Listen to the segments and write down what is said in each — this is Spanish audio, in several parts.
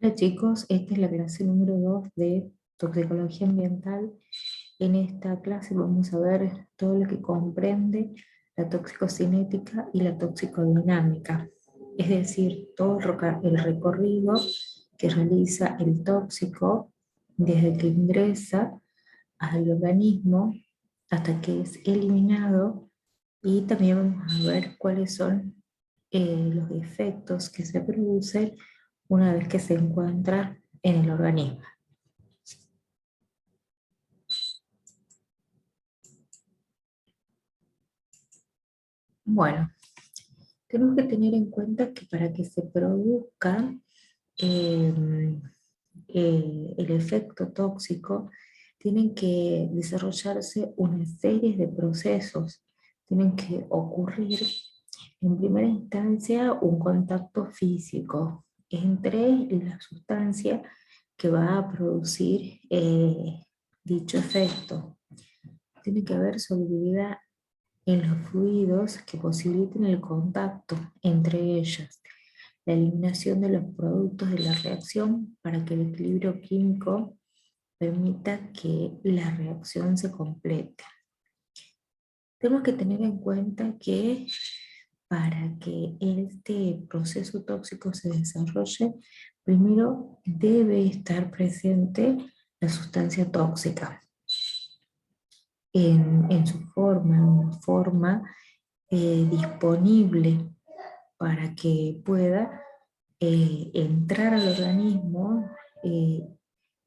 Hola chicos, esta es la clase número 2 de toxicología ambiental. En esta clase vamos a ver todo lo que comprende la toxicocinética y la toxicodinámica, es decir, todo el recorrido que realiza el tóxico desde que ingresa al organismo hasta que es eliminado, y también vamos a ver cuáles son los efectos que se producen una vez que se encuentra en el organismo. Bueno, tenemos que tener en cuenta que para que se produzca eh, el efecto tóxico, tienen que desarrollarse una serie de procesos. Tienen que ocurrir, en primera instancia, un contacto físico entre la sustancia que va a producir dicho efecto. Tiene que haber solubilidad en los fluidos que posibiliten el contacto entre ellas, la eliminación de los productos de la reacción para que el equilibrio químico permita que la reacción se complete. Tenemos que tener en cuenta que para que este proceso tóxico se desarrolle, primero debe estar presente la sustancia tóxica en su forma, en una forma disponible para que pueda entrar al organismo eh,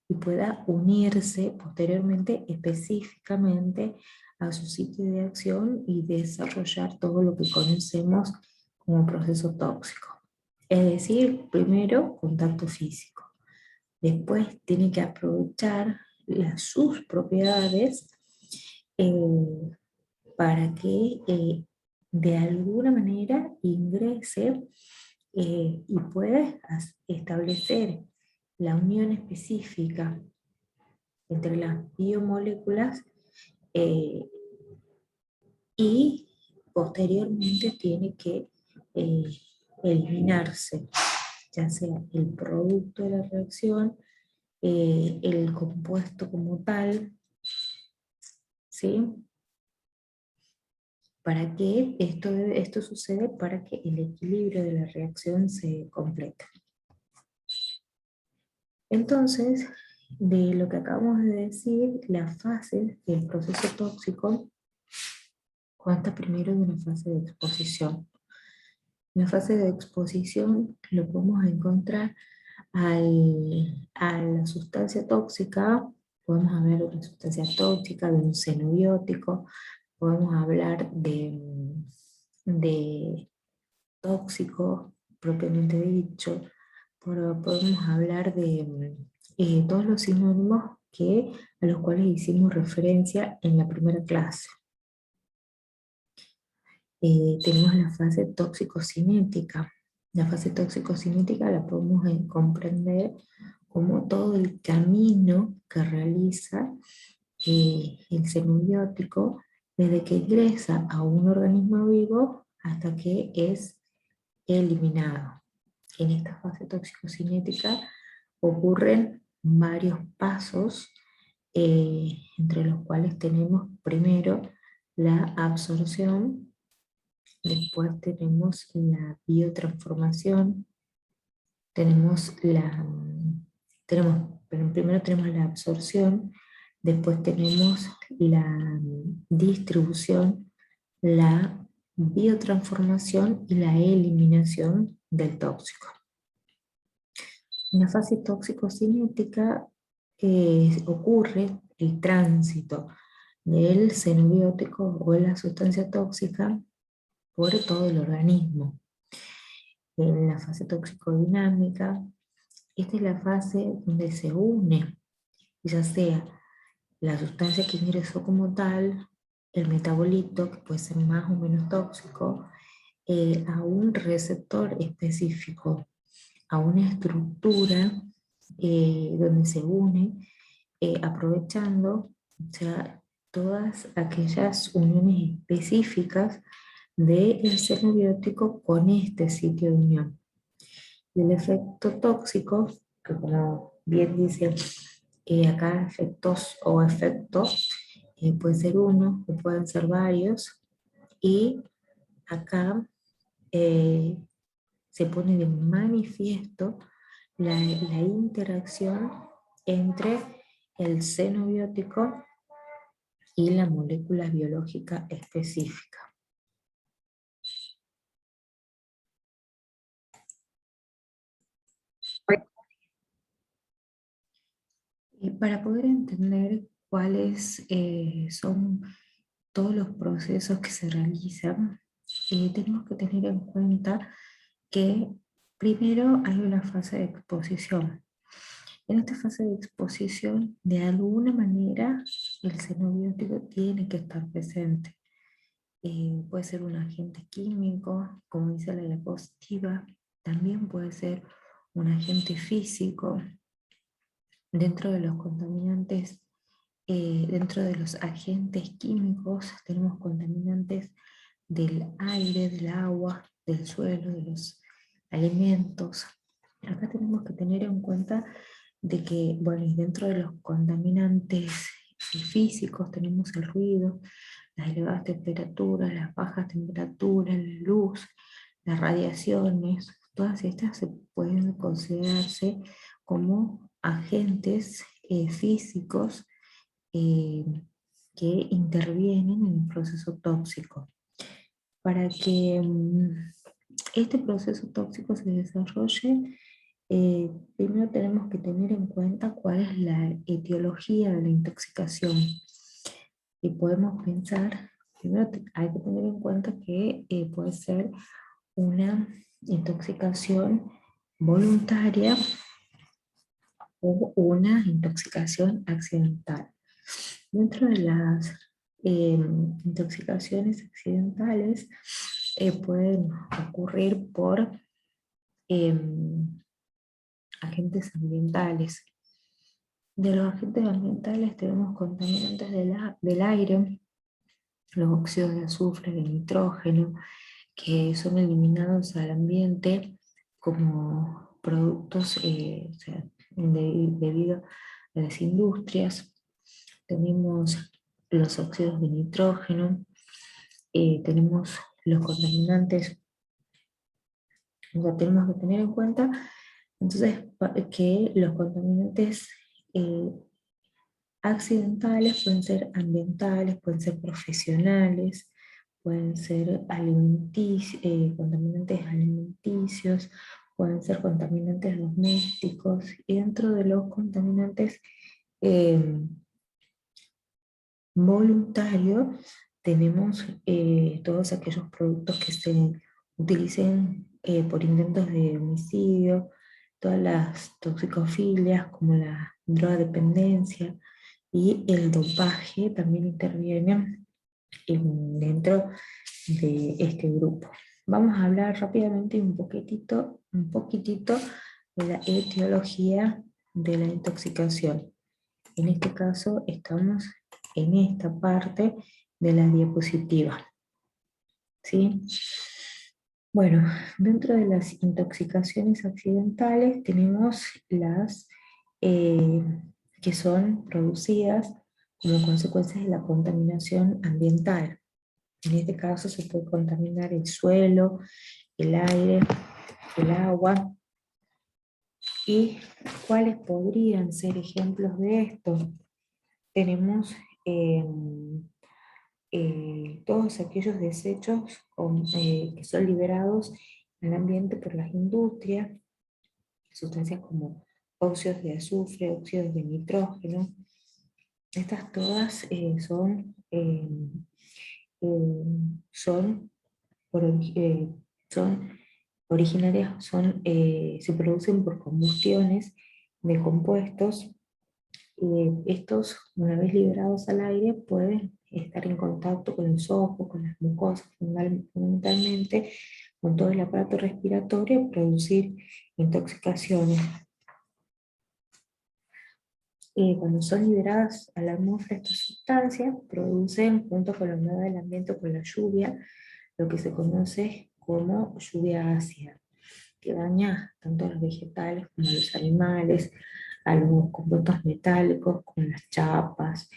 y pueda unirse posteriormente específicamente a su sitio de acción y desarrollar todo lo que conocemos como proceso tóxico. Es decir, primero contacto físico, después tiene que aprovechar sus propiedades eh, para que de alguna manera ingrese y pueda establecer la unión específica entre las biomoléculas eh, y posteriormente tiene que eh, eliminarse, ya sea el producto de la reacción, el compuesto como tal, ¿sí? Para que esto sucede para que el equilibrio de la reacción se complete. Entonces, de lo que acabamos de decir, las fases del proceso tóxico consta primero de una fase de exposición. En la fase de exposición lo podemos encontrar a la sustancia tóxica, podemos hablar de una sustancia tóxica, de un xenobiótico, podemos hablar de tóxico propiamente dicho, pero podemos hablar de todos los sinónimos a los cuales hicimos referencia en la primera clase. Tenemos la fase tóxico-cinética. La fase tóxico-cinética la podemos comprender como todo el camino que realiza el xenobiótico desde que ingresa a un organismo vivo hasta que es eliminado. En esta fase tóxico-cinética ocurren varios pasos, entre los cuales tenemos primero la absorción. Después tenemos la biotransformación, primero tenemos la absorción, después tenemos la distribución, la biotransformación y la eliminación del tóxico. En la fase tóxico-cinética ocurre el tránsito del xenobiótico o de la sustancia tóxica por todo el organismo. En la fase toxicodinámica, esta es la fase donde se une, ya sea la sustancia que ingresó como tal, el metabolito, que puede ser más o menos tóxico, a un receptor específico, a una estructura donde se une, aprovechando ya todas aquellas uniones específicas del xenobiótico con este sitio de unión. Y el efecto tóxico que como bien dice acá efectos o efectos, puede ser uno o pueden ser varios, y acá eh, se pone de manifiesto la interacción entre el xenobiótico y la molécula biológica específica. Y para poder entender cuáles son todos los procesos que se realizan, tenemos que tener en cuenta que primero hay una fase de exposición. En esta fase de exposición, de alguna manera, el xenobiótico tiene que estar presente. Puede ser un agente químico, como dice la diapositiva, también puede ser un agente físico. Dentro de los contaminantes, dentro de los agentes químicos, tenemos contaminantes del aire, del agua, del suelo, de los alimentos. Acá tenemos que tener en cuenta de que, bueno, y dentro de los contaminantes físicos tenemos el ruido, las elevadas temperaturas, las bajas temperaturas, la luz, las radiaciones, todas estas se pueden considerarse como agentes físicos eh, que intervienen en el proceso tóxico. Para que este proceso tóxico se desarrolle, primero tenemos que tener en cuenta cuál es la etiología de la intoxicación. Y podemos pensar, primero hay que tener en cuenta que puede ser una intoxicación voluntaria o una intoxicación accidental. Dentro de las intoxicaciones accidentales pueden ocurrir por agentes ambientales. De los agentes ambientales tenemos contaminantes del aire, los óxidos de azufre, de nitrógeno, que son eliminados al ambiente como productos o sea, debido a las industrias. Tenemos los óxidos de nitrógeno, tenemos los contaminantes, o sea, tenemos que tener en cuenta entonces que los contaminantes accidentales pueden ser ambientales, pueden ser profesionales, pueden ser contaminantes alimenticios, pueden ser contaminantes domésticos, y dentro de los contaminantes eh, voluntarios tenemos todos aquellos productos que se utilicen por intentos de homicidio, todas las toxicofilias como la drogadependencia, y el dopaje también interviene dentro de este grupo. Vamos a hablar rápidamente un poquitito de la etiología de la intoxicación. En este caso estamos en esta parte de la diapositiva, ¿sí? Bueno, dentro de las intoxicaciones accidentales tenemos las eh, que son producidas como consecuencia de la contaminación ambiental. En este caso se puede contaminar el suelo, el aire, el agua. ¿Y cuáles podrían ser ejemplos de esto? Tenemos todos aquellos desechos que son liberados al ambiente por las industrias, sustancias como óxidos de azufre, óxidos de nitrógeno. Estas todas son, son originarias, se producen por combustiones de compuestos. Estos, una vez liberados al aire, pueden estar en contacto con los ojos, con las mucosas, fundamentalmente con todo el aparato respiratorio, y producir intoxicaciones. Cuando son liberadas a la atmósfera estas sustancias, producen, junto con la humedad del ambiente o con la lluvia, lo que se conoce como lluvia ácida. que daña tanto a los vegetales como a los animales, a los compuestos metálicos como las chapas,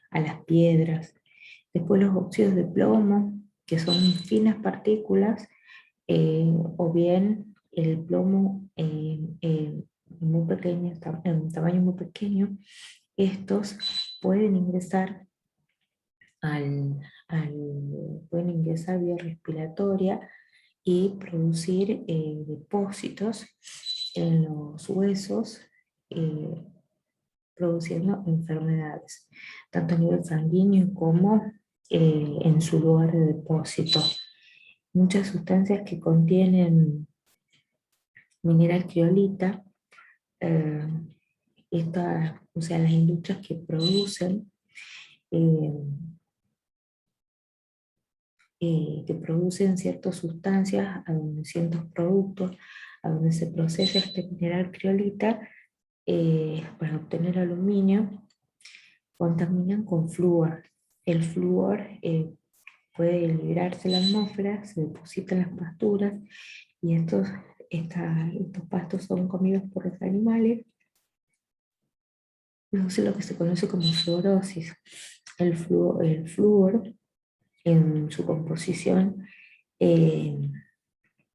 a las piedras. Después los óxidos de plomo, que son finas partículas, o bien el plomo muy pequeño, en tamaño muy pequeño, estos pueden ingresar pueden ingresar vía respiratoria y producir depósitos en los huesos, eh, produciendo enfermedades, tanto a nivel sanguíneo como en su lugar de depósito. Muchas sustancias que contienen mineral criolita, eh, o sea, las industrias eh, que producen ciertas sustancias, a donde ciertos productos, a donde se procesa este mineral criolita para obtener aluminio, contaminan con flúor. El flúor puede liberarse en la atmósfera, se deposita en las pasturas y estos pastos son comidos por los animales. Produce lo que se conoce como fluorosis. El flúor en su composición eh,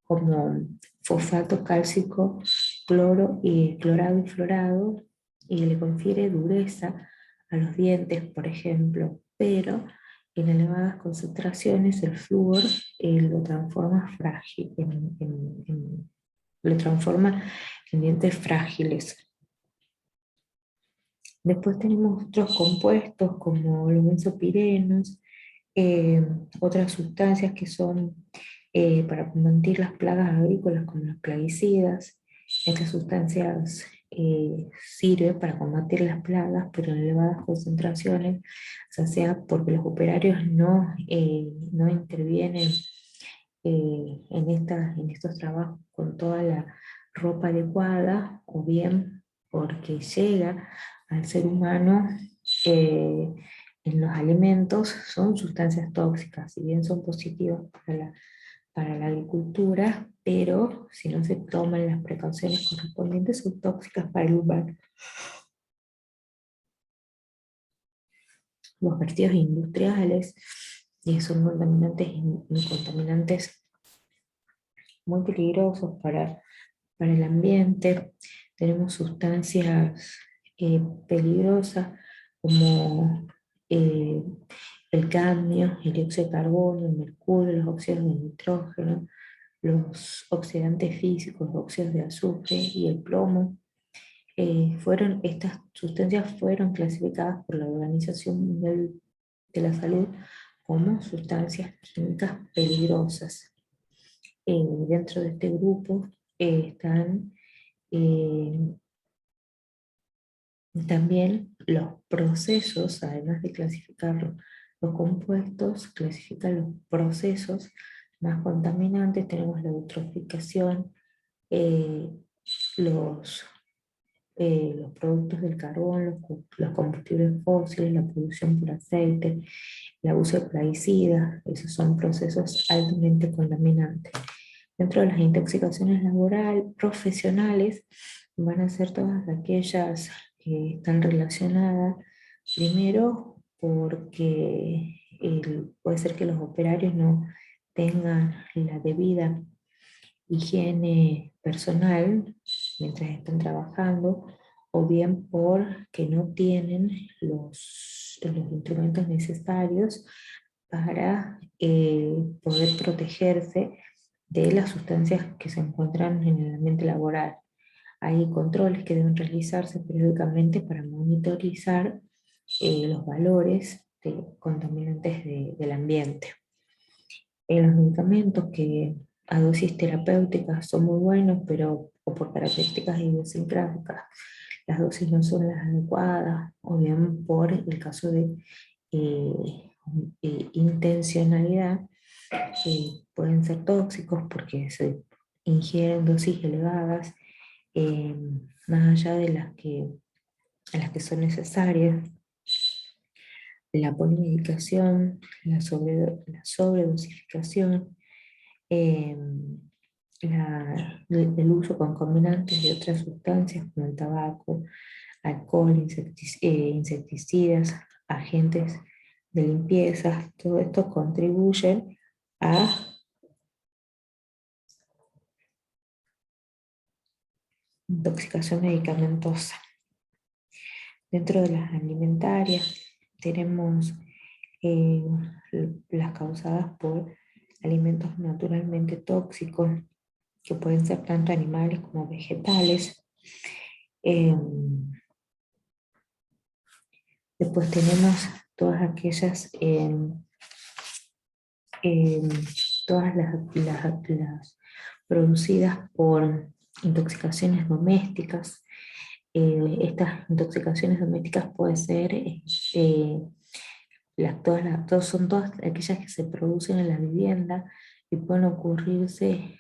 como fosfato cálcico, cloro y clorado y fluorado, y le confiere dureza a los dientes, por ejemplo, pero en elevadas concentraciones el flúor lo transforma frágil, lo transforma en dientes frágiles. Después tenemos otros compuestos como los benzopirenos, eh, otras sustancias que son para combatir las plagas agrícolas como los plaguicidas. Estas sustancias sirven para combatir las plagas, pero en elevadas concentraciones, ya sea porque los operarios no intervienen en estos trabajos con toda la ropa adecuada, o bien porque llega al ser humano eh, en los alimentos, son sustancias tóxicas, si bien son positivas para la agricultura, pero si no se toman las precauciones correspondientes, son tóxicas para el humano. Los vertidos industriales son contaminantes muy peligrosos para el ambiente. Tenemos sustancias peligrosas como eh, el cadmio, el dióxido de carbono, el mercurio, los óxidos de nitrógeno, los oxidantes físicos, los óxidos de azufre y el plomo. Estas sustancias fueron clasificadas por la Organización Mundial de la Salud como sustancias químicas peligrosas. Dentro de este grupo están eh, también los procesos, además de clasificar los compuestos, clasifican los procesos más contaminantes. Tenemos la eutroficación, eh, los, los productos del carbón, los combustibles fósiles, la producción por aceite, el abuso de plaguicidas. Esos son procesos altamente contaminantes. Dentro de las intoxicaciones profesionales, van a ser todas aquellas que están relacionadas, primero porque puede ser que los operarios no tengan la debida higiene personal mientras están trabajando, o bien porque no tienen los instrumentos necesarios para poder protegerse de las sustancias que se encuentran en el ambiente laboral. Hay controles que deben realizarse periódicamente para monitorizar los valores de contaminantes del ambiente. Los medicamentos que a dosis terapéuticas son muy buenos, pero o por características idiosincráticas, las dosis no son las adecuadas, o bien por el caso de eh, intencionalidad, pueden ser tóxicos porque se ingieren dosis elevadas, eh, más allá de las que son necesarias. La polimedicación, la sobredosificación, el uso concomitante de otras sustancias como el tabaco, alcohol, insecticidas, agentes de limpieza, todo esto contribuyen a intoxicación medicamentosa. Dentro de las alimentarias tenemos eh, las causadas por alimentos naturalmente tóxicos, que pueden ser tanto animales como vegetales. Eh, Después tenemos todas aquellas, eh, todas las producidas por intoxicaciones domésticas. Estas intoxicaciones domésticas pueden ser, son todas aquellas que se producen en la vivienda y pueden ocurrirse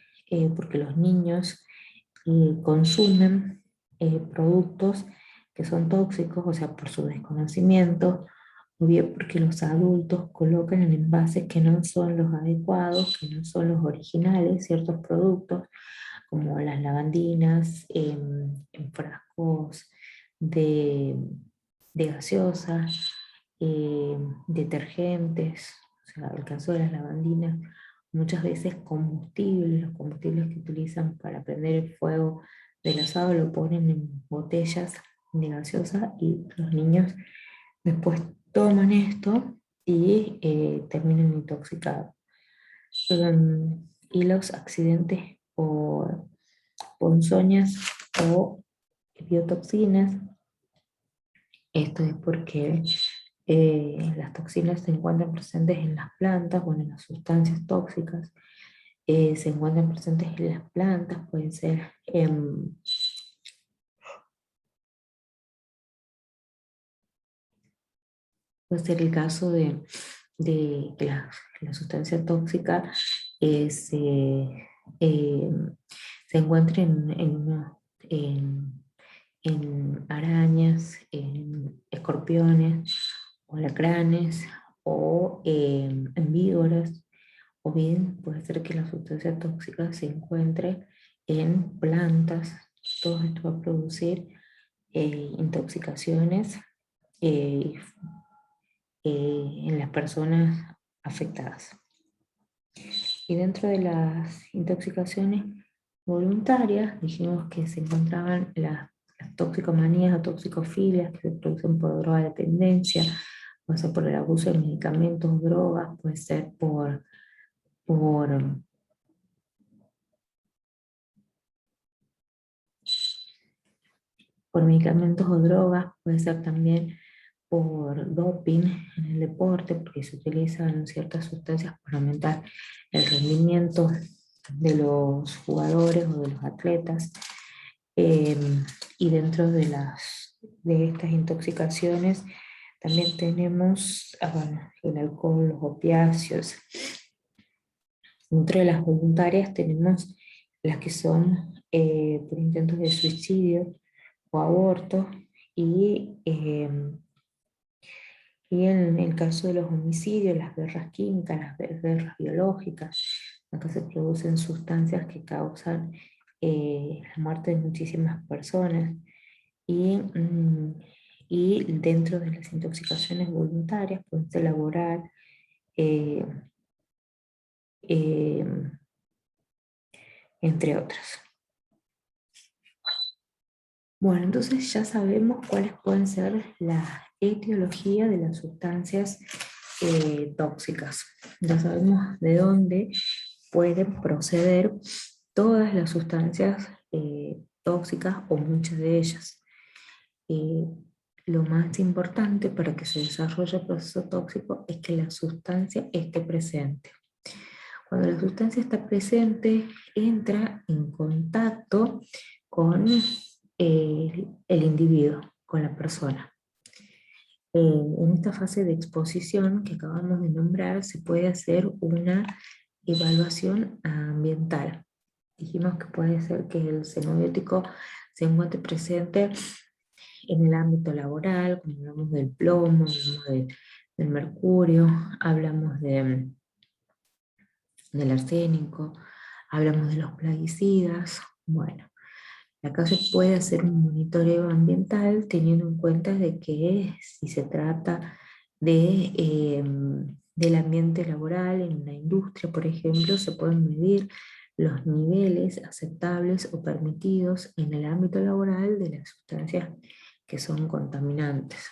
porque los niños consumen productos que son tóxicos, o sea, por su desconocimiento, o bien porque los adultos colocan en envases que no son los adecuados, que no son los originales, ciertos productos, como las lavandinas, en frascos de, de gaseosa, detergentes, o sea, el caso de las lavandinas, muchas veces combustibles, los combustibles que utilizan para prender el fuego del asado lo ponen en botellas de gaseosa y los niños después toman esto y terminan intoxicados. Y los accidentes por ponzoñas o biotoxinas, esto es porque las toxinas se encuentran presentes en las plantas, bueno, en las sustancias tóxicas, se encuentran presentes en las plantas, puede ser el caso de que la sustancia tóxica eh, se encuentre en arañas, en escorpiones, o alacranes, o en víboras, o bien puede ser que la sustancia tóxica se encuentre en plantas. Todo esto va a producir intoxicaciones eh, en las personas afectadas. Y dentro de las intoxicaciones voluntarias, dijimos que se encontraban las toxicomanías o toxicofilias que se producen por drogadependencia, puede ser por el abuso de medicamentos o drogas, puede ser por, por medicamentos o drogas, puede ser también por doping en el deporte, porque se utilizan ciertas sustancias para aumentar el rendimiento de los jugadores o de los atletas. Eh, y dentro de estas intoxicaciones también tenemos bueno, el alcohol, los opiáceos. Dentro de las voluntarias tenemos las que son por intentos de suicidio o aborto, y en el caso de los homicidios, las guerras químicas, las guerras biológicas, acá se producen sustancias que causan la muerte de muchísimas personas. Y dentro de las intoxicaciones voluntarias pueden ser laboral, eh, eh, entre otras. Bueno, entonces ya sabemos cuáles pueden ser la etiología de las sustancias tóxicas. Ya sabemos de dónde pueden proceder todas las sustancias tóxicas o muchas de ellas. Eh, lo más importante para que se desarrolle el proceso tóxico es que la sustancia esté presente. Cuando la sustancia está presente, entra en contacto con el individuo, con la persona. En esta fase de exposición que acabamos de nombrar, se puede hacer una evaluación ambiental. Dijimos que puede ser que el xenobiótico se encuentre presente en el ámbito laboral, cuando hablamos del plomo, hablamos del mercurio, hablamos del arsénico, hablamos de los plaguicidas. Bueno, acá se puede hacer un monitoreo ambiental teniendo en cuenta de que si se trata del ambiente laboral en una industria, por ejemplo, se pueden medir los niveles aceptables o permitidos en el ámbito laboral de las sustancias que son contaminantes.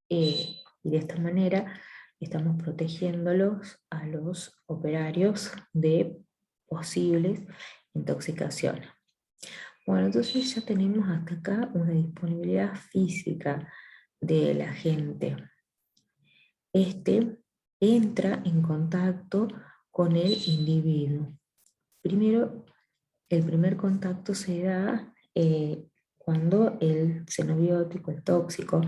Y de esta manera estamos protegiéndolos a los operarios de posibles intoxicaciones. Bueno, entonces ya tenemos hasta acá una disponibilidad física del agente. Este entra en contacto con el individuo. Primero, el primer contacto se da cuando el xenobiótico, el tóxico,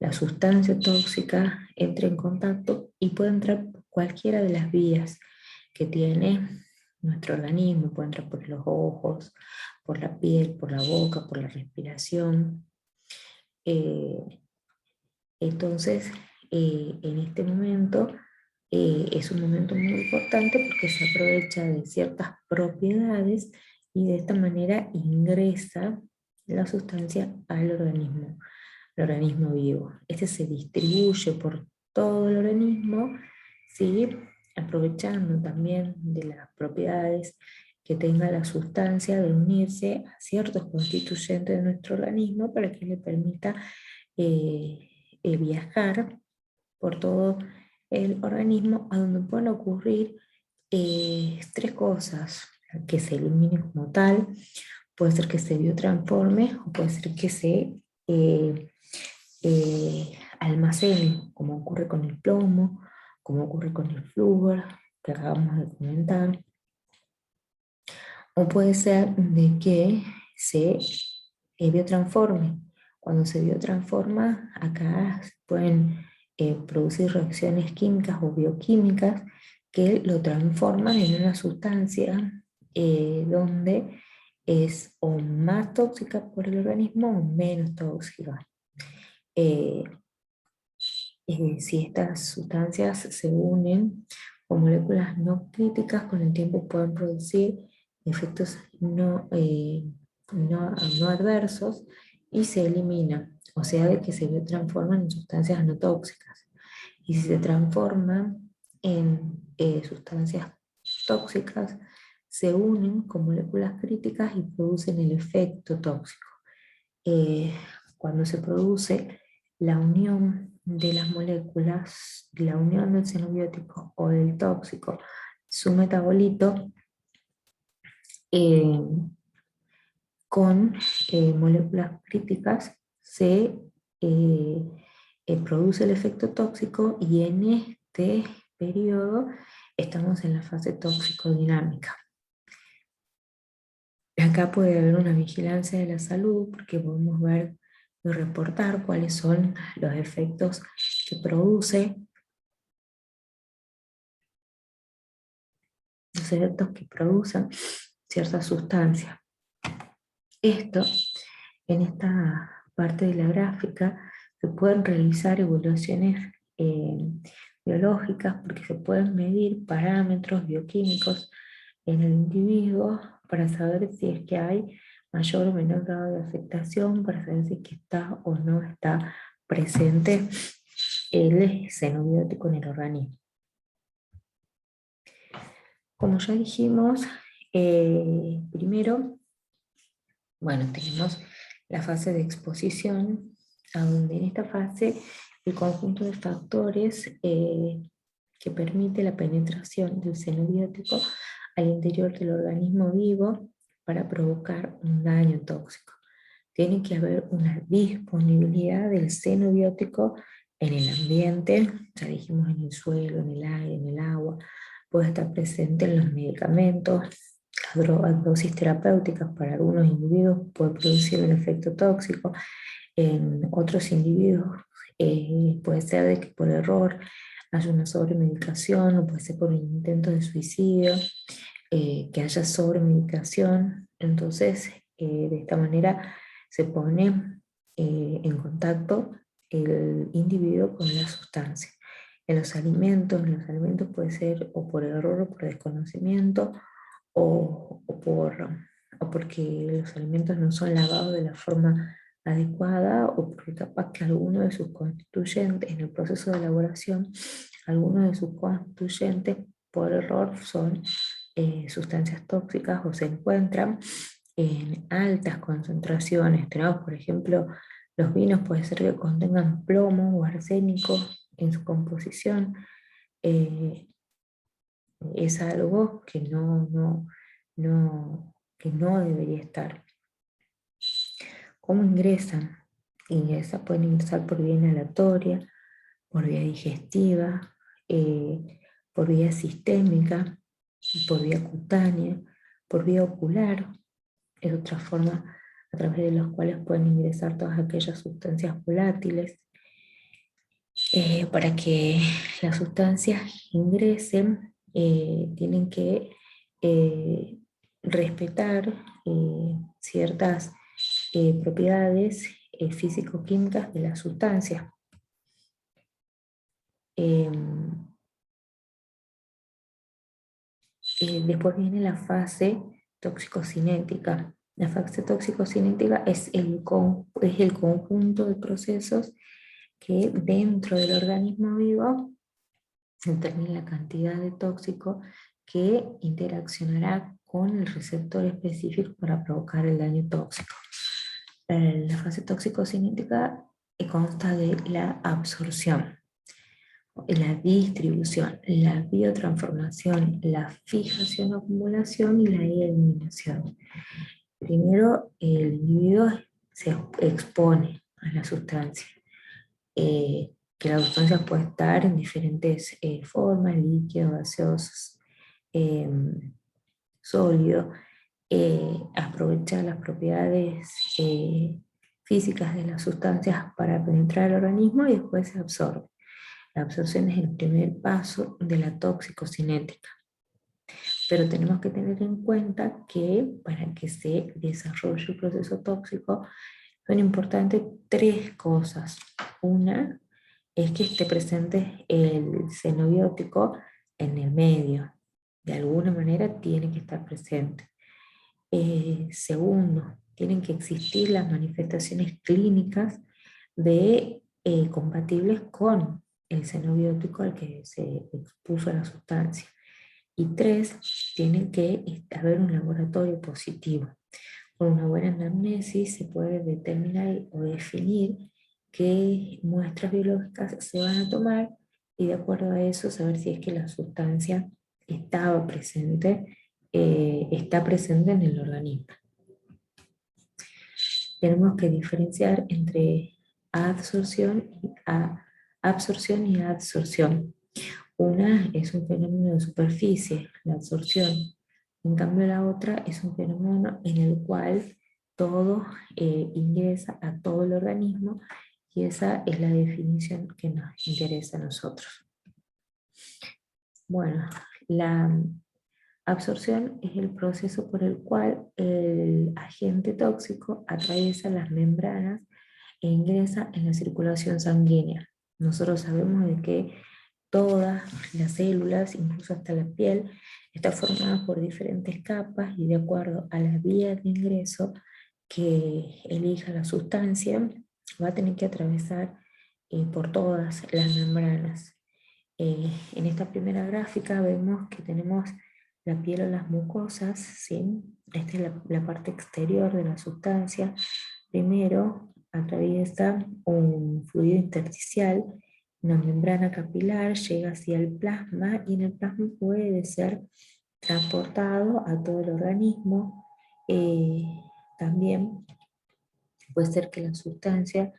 la sustancia tóxica entra en contacto y puede entrar por cualquiera de las vías que tiene nuestro organismo. Puede entrar por los ojos, por la piel, por la boca, por la respiración. Entonces, en este momento es un momento muy importante porque se aprovecha de ciertas propiedades y de esta manera ingresa la sustancia al organismo vivo. Este se distribuye por todo el organismo, ¿sí? Aprovechando también de las propiedades que tenga la sustancia de unirse a ciertos constituyentes de nuestro organismo para que le permita viajar por todo el organismo, a donde pueden ocurrir tres cosas: que se elimine como tal, puede ser que se biotransforme o puede ser que se almacene, como ocurre con el plomo, como ocurre con el flúor que acabamos de comentar, o puede ser de que se biotransforme. Cuando se biotransforma, acá pueden producir reacciones químicas o bioquímicas que lo transforman en una sustancia donde es o más tóxica por el organismo o menos tóxica. Eh, si estas sustancias se unen con moléculas no críticas, con el tiempo pueden producir efectos no adversos y se eliminan, o sea, de que se transforman en sustancias no tóxicas. Y si se transforman en sustancias tóxicas, se unen con moléculas críticas y producen el efecto tóxico. Cuando se produce la unión de las moléculas, la unión del xenobiótico o del tóxico, su metabolito, eh, con moléculas críticas se produce el efecto tóxico, y en este periodo estamos en la fase tóxico-dinámica. Acá puede haber una vigilancia de la salud porque podemos ver y reportar cuáles son los efectos que produce, los efectos que producen ciertas sustancias. Esto, en esta parte de la gráfica, se pueden realizar evaluaciones biológicas porque se pueden medir parámetros bioquímicos en el individuo para saber si es que hay mayor o menor grado de afectación, para saber si es que está o no está presente el xenobiótico en el organismo. Como ya dijimos, primero, bueno, tenemos la fase de exposición, a donde en esta fase el conjunto de factores que permite la penetración del xenobiótico al interior del organismo vivo para provocar un daño tóxico. Tiene que haber una disponibilidad del xenobiótico en el ambiente, ya dijimos, en el suelo, en el aire, en el agua, puede estar presente en los medicamentos. Las dosis terapéuticas para algunos individuos puede producir un efecto tóxico, en otros individuos puede ser de que por error haya una sobremedicación, o puede ser por un intento de suicidio, que haya sobremedicación. Entonces, de esta manera se pone en contacto el individuo con la sustancia. En los alimentos puede ser o por error o por desconocimiento, o porque los alimentos no son lavados de la forma adecuada, o porque capaz que alguno de sus constituyentes, en el proceso de elaboración, algunos de sus constituyentes por error son sustancias tóxicas o se encuentran en altas concentraciones. Tenemos, por ejemplo, los vinos puede ser que contengan plomo o arsénico en su composición. eh, es algo que que no debería estar. ¿Cómo ingresan? Pueden ingresar por vía inhalatoria, por vía digestiva, por vía sistémica, por vía cutánea, por vía ocular. Es otra forma a través de las cuales pueden ingresar todas aquellas sustancias volátiles. Para que las sustancias ingresen, tienen que respetar ciertas propiedades físico-químicas de la sustancia. Después viene la fase toxicocinética. La fase toxicocinética es es el conjunto de procesos que dentro del organismo vivo determina la cantidad de tóxico que interaccionará con el receptor específico para provocar el daño tóxico. La fase toxicocinética consta de la absorción, la distribución, la biotransformación, la fijación, acumulación y la eliminación. Primero, el individuo se expone a la sustancia, que la sustancia puede estar en diferentes formas, líquidos, gaseosos, eh, sólido, aprovecha las propiedades físicas de las sustancias para penetrar al organismo y después se absorbe. La absorción es el primer paso de la toxicocinética. Pero tenemos que tener en cuenta que para que se desarrolle el proceso tóxico son importantes tres cosas. Una es que esté presente el xenobiótico en el medio. De alguna manera tiene que estar presente. Segundo, tienen que existir las manifestaciones clínicas compatibles con el xenobiótico al que se expuso la sustancia. Y tres, tiene que haber un laboratorio positivo. Con una buena anamnesis se puede determinar o definir qué muestras biológicas se van a tomar y de acuerdo a eso saber si es que la sustancia estaba presente, está presente en el organismo. Tenemos que diferenciar entre absorción y adsorción. Una es un fenómeno de superficie, la absorción. En cambio la otra es un fenómeno en el cual todo ingresa a todo el organismo y esa es la definición que nos interesa a nosotros. Bueno, la absorción es el proceso por el cual el agente tóxico atraviesa las membranas e ingresa en la circulación sanguínea. Nosotros sabemos de que todas las células, incluso hasta la piel, está formada por diferentes capas y de acuerdo a la vía de ingreso que elija la sustancia, va a tener que atravesar por todas las membranas. En esta primera gráfica vemos que tenemos la piel o las mucosas, ¿sí? Esta es la parte exterior de la sustancia. Primero atraviesa un fluido intersticial, una membrana capilar, llega hacia el plasma y en el plasma puede ser transportado a todo el organismo. También puede ser que la sustancia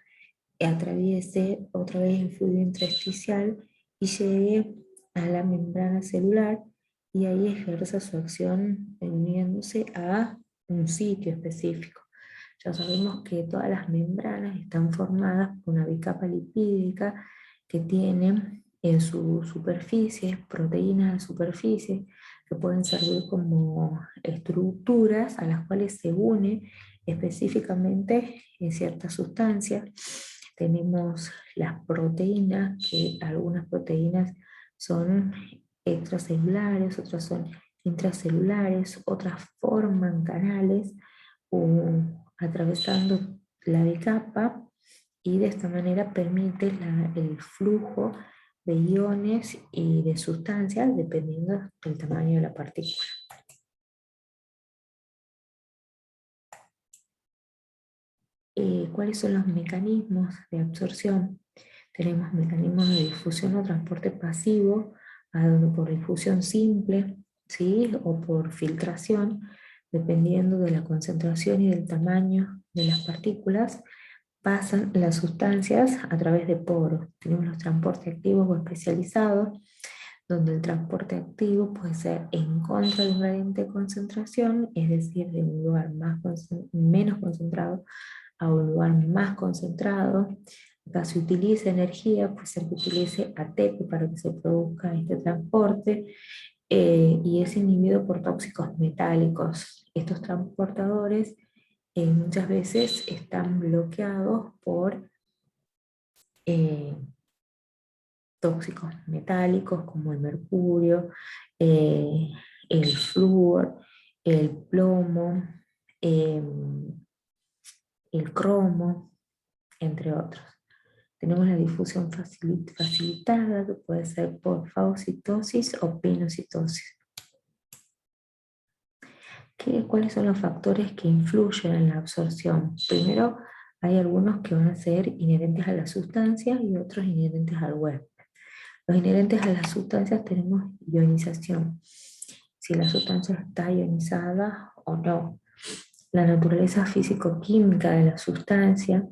atraviese otra vez el fluido intersticial y llegue a la membrana celular y ahí ejerza su acción uniéndose a un sitio específico. Ya sabemos que todas las membranas están formadas por una bicapa lipídica que tiene en su superficie proteínas de superficie que pueden servir como estructuras a las cuales se une específicamente en ciertas sustancias. Tenemos las proteínas, que algunas proteínas son extracelulares, otras son intracelulares, otras forman canales o atravesando la bicapa y de esta manera permite el flujo de iones y de sustancias dependiendo del tamaño de la partícula. ¿Cuáles son los mecanismos de absorción? Tenemos mecanismos de difusión o transporte pasivo, por difusión simple, ¿sí? O por filtración, dependiendo de la concentración y del tamaño de las partículas, pasan las sustancias a través de poros. Tenemos los transportes activos o especializados, donde el transporte activo puede ser en contra de un gradiente de concentración, es decir, de un lugar menos concentrado a un lugar más concentrado. Acá se utiliza energía, pues se utilice ATP para que se produzca este transporte, y es inhibido por tóxicos metálicos. Estos transportadores muchas veces están bloqueados por eh, tóxicos metálicos como el mercurio, eh, el flúor, el plomo, eh, el cromo, entre otros. Tenemos la difusión facilitada, que puede ser por fagocitosis o pinocitosis. ¿Cuáles son los factores que influyen en la absorción? Primero, hay algunos que van a ser inherentes a las sustancias y otros inherentes al huésped. Los inherentes a las sustancias tenemos ionización, si la sustancia está ionizada o no, la naturaleza físico-química de la sustancia,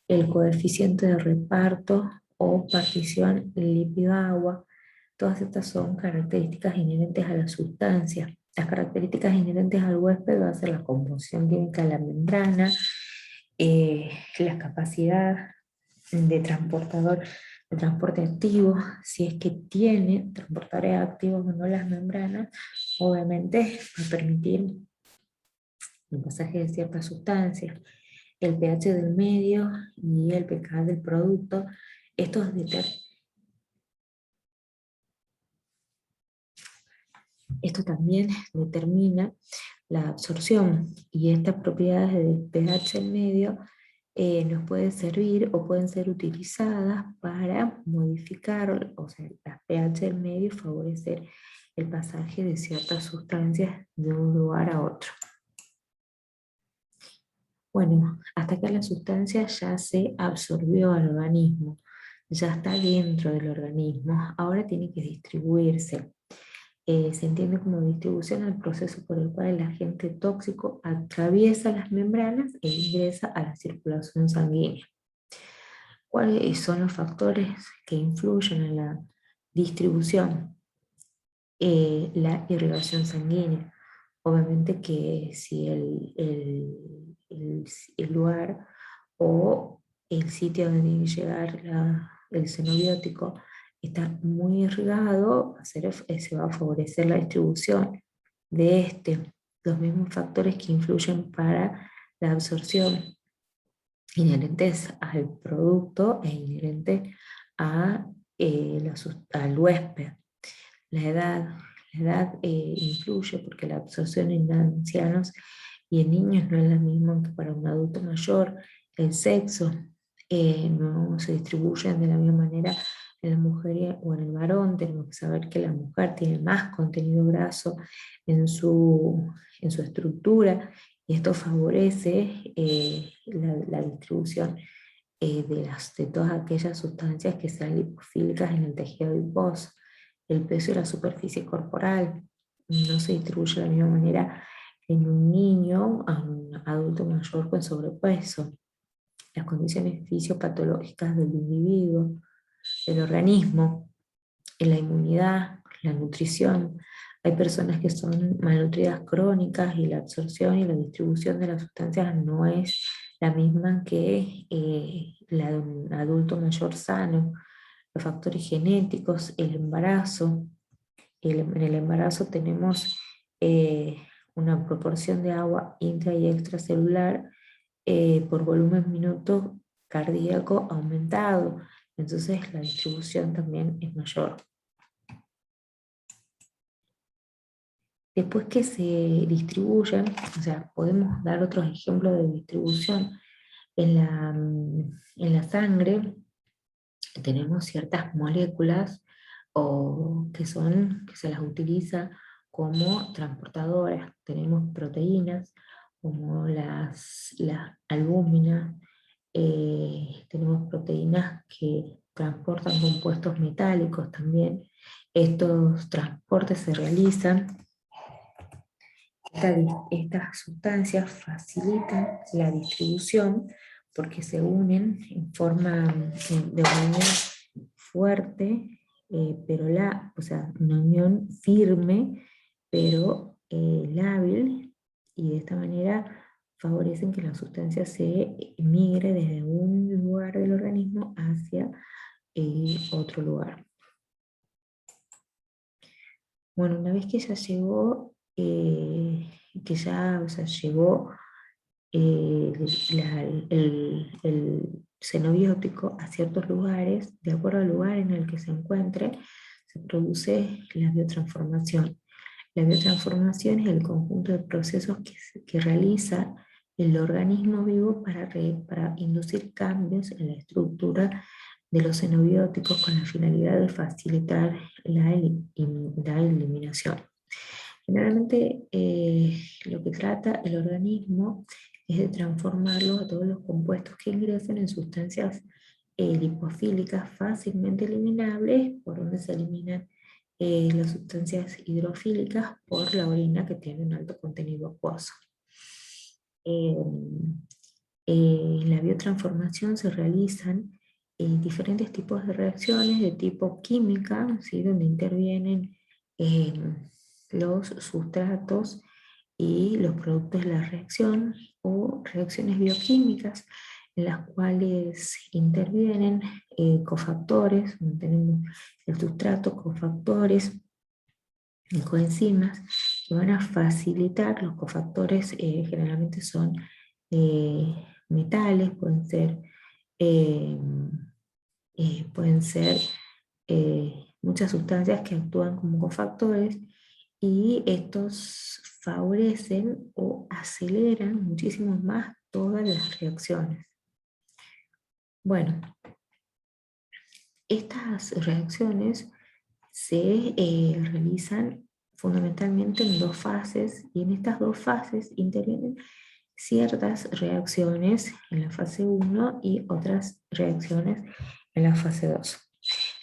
el coeficiente de reparto o partición lípido-agua. Todas estas son características inherentes a la sustancia. Las características inherentes al huésped va a ser la composición química de la membrana, la capacidad de de transporte activo, si es que tiene transportadores activos o no las membranas, obviamente va a permitir el pasaje de ciertas sustancias, el pH del medio y el pH del producto. Esto también determina la absorción, y estas propiedades del pH del medio nos pueden servir o pueden ser utilizadas para modificar, o sea, las pH del medio y favorecer el pasaje de ciertas sustancias de un lugar a otro. Bueno, hasta acá la sustancia ya se absorbió al organismo, ya está dentro del organismo, ahora tiene que distribuirse. Se entiende como distribución al proceso por el cual el agente tóxico atraviesa las membranas e ingresa a la circulación sanguínea. ¿Cuáles son los factores que influyen en la distribución? La irrigación sanguínea. Obviamente que si el lugar o el sitio donde tiene que llegar el xenobiótico está muy irrigado, se va a favorecer la distribución de los mismos factores que influyen para la absorción, inherentes al producto e inherentes a, al huésped. La edad, la edad influye porque la absorción en ancianos y en niños no es la misma que para un adulto mayor. El sexo no se distribuyen de la misma manera en la mujer o en el varón. Tenemos que saber que la mujer tiene más contenido graso en su estructura, y esto favorece la distribución de todas aquellas sustancias que sean lipofílicas en el tejido adiposo. El peso y la superficie corporal no se distribuye de la misma manera en un niño a un adulto mayor con sobrepeso. Las condiciones fisiopatológicas del individuo, del organismo, en la inmunidad, la nutrición. Hay personas que son malnutridas crónicas y la absorción y la distribución de las sustancias no es la misma que la de un adulto mayor sano. Los factores genéticos, el embarazo. En el embarazo tenemos una proporción de agua intra y extracelular por volumen minuto cardíaco aumentado. Entonces la distribución también es mayor. Después que se distribuyen, o sea, podemos dar otros ejemplos de distribución en la sangre. Tenemos ciertas moléculas que se las utiliza como transportadoras. Tenemos proteínas como las albúminas, tenemos proteínas que transportan compuestos metálicos también. Estos transportes se realizan, estas sustancias facilitan la distribución porque se unen en forma de unión fuerte, o sea, una unión firme, pero lábil, y de esta manera favorecen que la sustancia se migre desde un lugar del organismo hacia otro lugar. Bueno, una vez que ya llegó, o sea, llegó el xenobiótico a ciertos lugares, de acuerdo al lugar en el que se encuentre, se produce la biotransformación. La biotransformación es el conjunto de procesos que realiza el organismo vivo para inducir cambios en la estructura de los xenobióticos con la finalidad de facilitar la eliminación. Generalmente lo que trata el organismo es de transformarlos a todos los compuestos que ingresan en sustancias lipofílicas fácilmente eliminables, por donde se eliminan las sustancias hidrofílicas por la orina que tiene un alto contenido acuoso. En la biotransformación se realizan diferentes tipos de reacciones de tipo química, ¿sí? Donde intervienen los sustratos y los productos de la reacción, o reacciones bioquímicas en las cuales intervienen cofactores, donde tenemos el sustrato, cofactores y coenzimas que van a facilitar. Los cofactores generalmente son metales, eh, pueden ser muchas sustancias que actúan como cofactores, y estos favorecen o aceleran muchísimo más todas las reacciones. Bueno, estas reacciones se realizan fundamentalmente en dos fases, y en estas dos fases intervienen ciertas reacciones en la fase 1 y otras reacciones en la fase 2.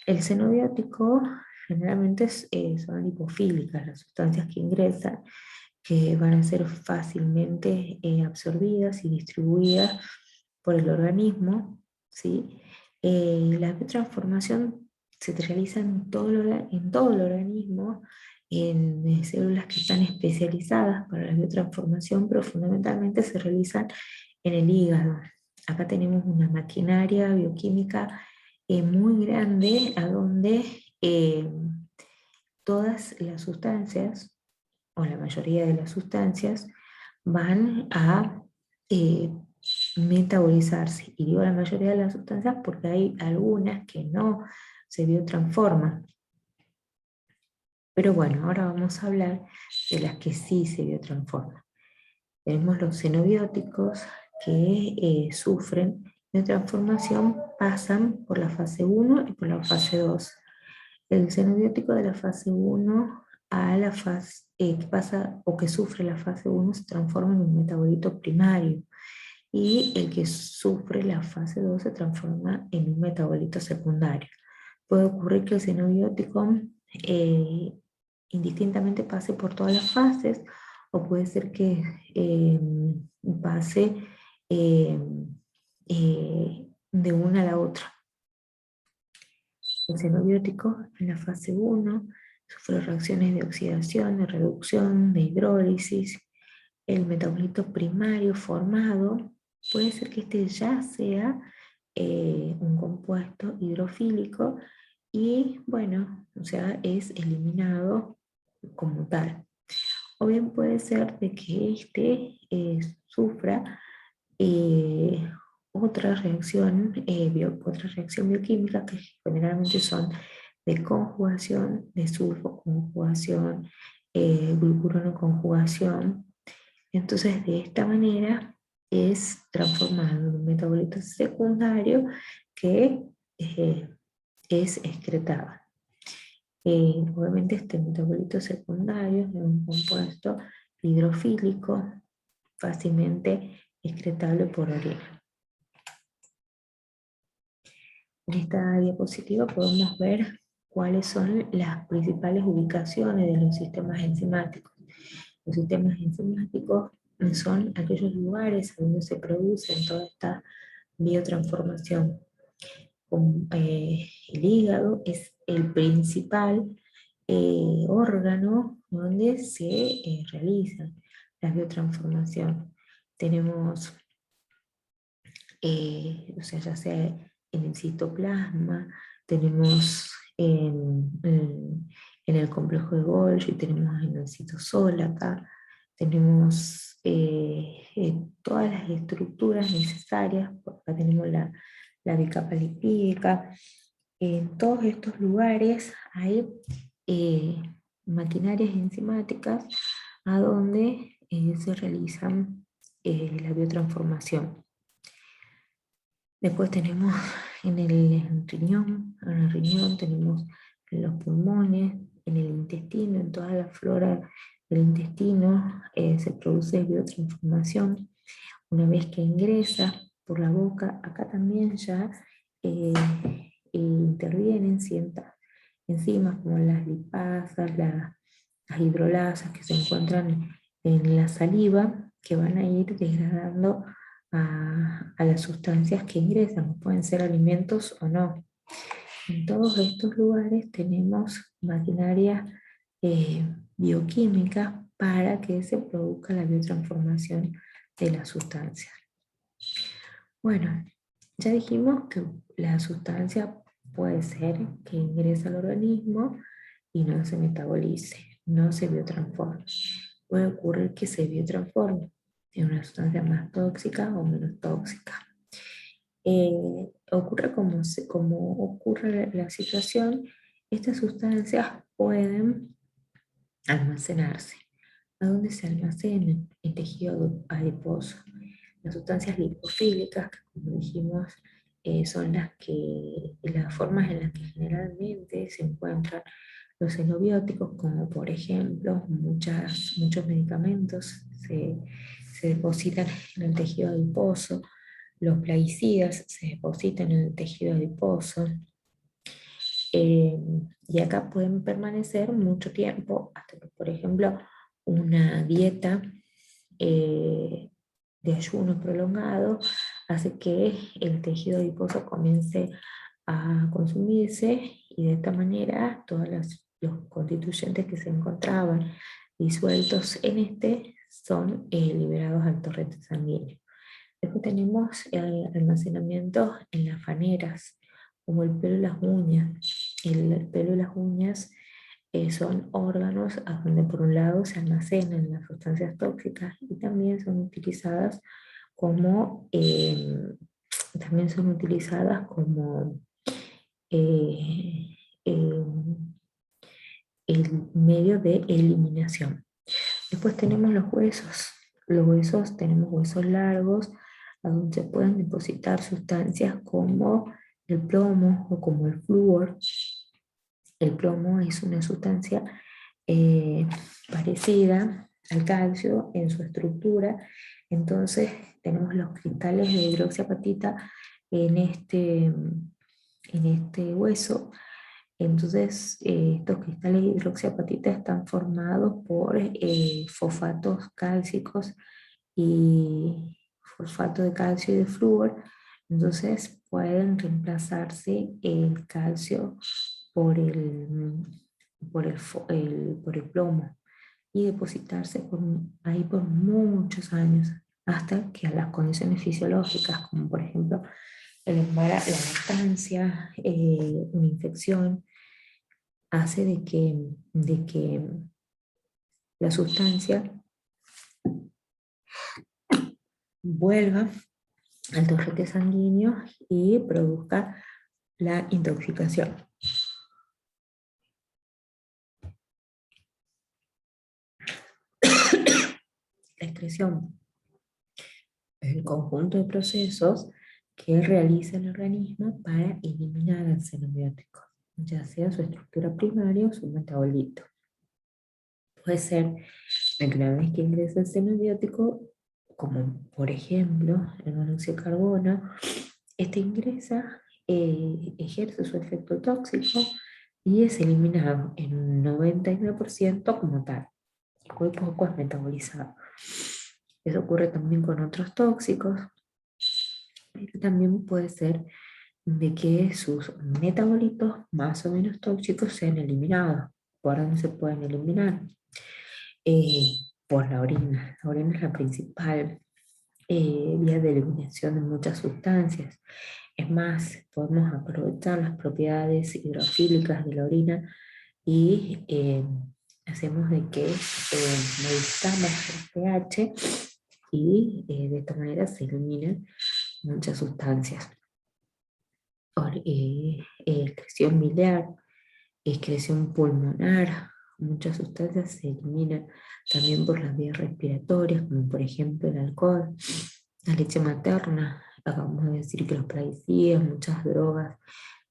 El xenobiótico generalmente son lipofílicas, las sustancias que ingresan, que van a ser fácilmente absorbidas y distribuidas por el organismo, ¿sí? La biotransformación se realiza en todo el organismo, en células que están especializadas para la biotransformación, pero fundamentalmente se realizan en el hígado. Acá tenemos una maquinaria bioquímica muy grande, a donde todas las sustancias, o la mayoría de las sustancias, van a eh, metabolizarse. Y digo la mayoría de las sustancias porque hay algunas que no se biotransforman. Pero bueno, ahora vamos a hablar de las que sí se biotransforman. Tenemos los xenobióticos que sufren biotransformación, pasan por la fase 1 y por la fase 2. El xenobiótico de la fase 1 a la fase que pasa o que sufre la fase 1 se transforma en un metabolito primario, y el que sufre la fase 2 se transforma en un metabolito secundario. Puede ocurrir que el xenobiótico eh, indistintamente pase por todas las fases, o puede ser que pase eh, de una a la otra. El xenobiótico en la fase 1 sufre reacciones de oxidación, de reducción, de hidrólisis. El metabolito primario formado puede ser que este ya sea un compuesto hidrofílico, y bueno, o sea, es eliminado como tal. O bien puede ser de que este sufra eh, otra reacción bioquímica, que generalmente son de conjugación de sulfo, conjugación glucuronoconjugación. Entonces, de esta manera es transformado en un metabolito secundario que es excretado. Obviamente este metabolito secundario es un compuesto hidrofílico fácilmente excretable por orina. En esta diapositiva podemos ver cuáles son las principales ubicaciones de los sistemas enzimáticos. Los sistemas enzimáticos son aquellos lugares donde se produce toda esta biotransformación. El hígado es el principal órgano donde se realiza la biotransformación. Tenemos, o sea, ya sea en el citoplasma, tenemos en el complejo de Golgi, tenemos en el citosol acá, tenemos todas las estructuras necesarias, acá tenemos la bicapa lipídica. En todos estos lugares hay maquinarias enzimáticas a donde se realizan la biotransformación. Después tenemos en el riñón tenemos en los pulmones, en el intestino, en toda la flora del intestino se produce biotransformación. Una vez que ingresa por la boca, acá también ya intervienen ciertas enzimas como las lipasas, las hidrolasas que se encuentran en la saliva, que van a ir degradando a las sustancias que ingresan, pueden ser alimentos o no. En todos estos lugares tenemos maquinaria bioquímica para que se produzca la biotransformación de las sustancias. Bueno, ya dijimos que la sustancia puede ser que ingrese al organismo y no se metabolice, no se biotransforme. Puede ocurrir que se biotransforme en una sustancia más tóxica o menos tóxica. Ocurre como ocurre la situación, estas sustancias pueden almacenarse. ¿A dónde se almacenan? En tejido adiposo. Las sustancias lipofílicas, que como dijimos, son las formas en las que generalmente se encuentran los xenobióticos, como por ejemplo muchos medicamentos se depositan en el tejido adiposo, los plaguicidas se depositan en el tejido adiposo, y acá pueden permanecer mucho tiempo, hasta que por ejemplo una dieta de ayuno prolongado hace que el tejido adiposo comience a consumirse y de esta manera todos los constituyentes que se encontraban disueltos en este son liberados al torrente sanguíneo. Después tenemos almacenamientos en las faneras, como el pelo y las uñas. El pelo y las uñas son órganos a donde por un lado se almacenan las sustancias tóxicas y también son utilizadas como, eh, eh, el medio de eliminación. Después tenemos los huesos. Los huesos, tenemos huesos largos, a donde se pueden depositar sustancias como el plomo o como el flúor. El plomo es una sustancia parecida al calcio en su estructura, entonces tenemos los cristales de hidroxiapatita en este hueso. Entonces estos cristales de hidroxiapatita están formados por fosfatos cálcicos y fosfato de calcio y de flúor, entonces pueden reemplazarse el calcio por por el plomo y depositarse ahí por muchos años, hasta que a las condiciones fisiológicas, como por ejemplo el embarazo, la lactancia, una infección, hace de que la sustancia vuelva al torrente sanguíneo y produzca la intoxicación. excreción. Es el conjunto de procesos que realiza el organismo para eliminar el xenobiótico, ya sea su estructura primaria o su metabolito. Puede ser de que una vez que ingresa el xenobiótico, como por ejemplo el monóxido de carbono, este ingresa, ejerce su efecto tóxico y es eliminado en un 99% como tal. Muy poco es metabolizado. Eso ocurre también con otros tóxicos, pero también puede ser de que sus metabolitos más o menos tóxicos sean eliminados. ¿Por dónde se pueden eliminar? Eh, por la orina. La orina es la principal vía de eliminación de muchas sustancias. Es más, podemos aprovechar las propiedades hidrofílicas de la orina y hacemos de que modificamos el pH y de esta manera se eliminan muchas sustancias. Excreción biliar, excreción pulmonar, muchas sustancias se eliminan también por las vías respiratorias, como por ejemplo el alcohol, la leche materna. Acabamos de decir que los plaguicidas, muchas drogas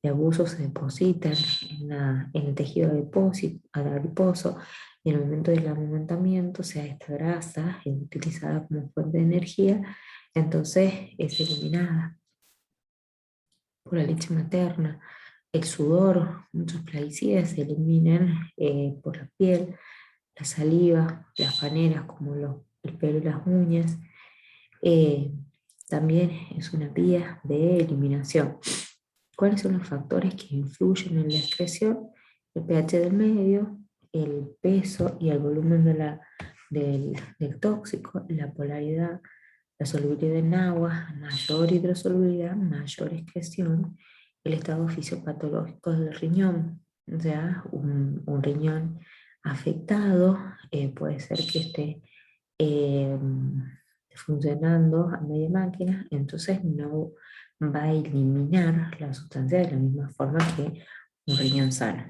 de abuso se depositan en el tejido adiposo, y en el momento del amamantamiento, o sea, esta grasa es utilizada como fuente de energía, entonces es eliminada por la leche materna. El sudor, muchos plaguicidas se eliminan por la piel, la saliva, las paneras como el pelo y las uñas. eh, También es una vía de eliminación. ¿Cuáles son los factores que influyen en la excreción? El pH del medio, el peso y el volumen del tóxico, la polaridad, la solubilidad en agua, mayor hidrosolubilidad, mayor excreción, el estado fisiopatológico del riñón. O sea, un riñón afectado puede ser que esté eh, funcionando a media máquina, entonces no va a eliminar la sustancia de la misma forma que un riñón sano.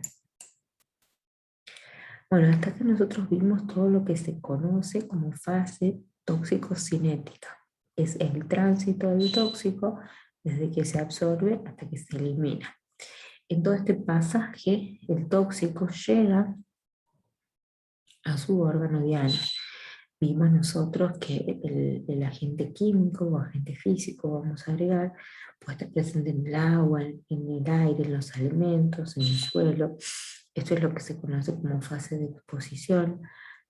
Bueno, hasta acá nosotros vimos todo lo que se conoce como fase tóxico-cinética. Es el tránsito del tóxico desde que se absorbe hasta que se elimina. En todo este pasaje, el tóxico llega a su órgano diana. Vimos nosotros que el agente químico o agente físico, vamos a agregar, puede estar presente en el agua, en el aire, en los alimentos, en el suelo. Esto es lo que se conoce como fase de exposición.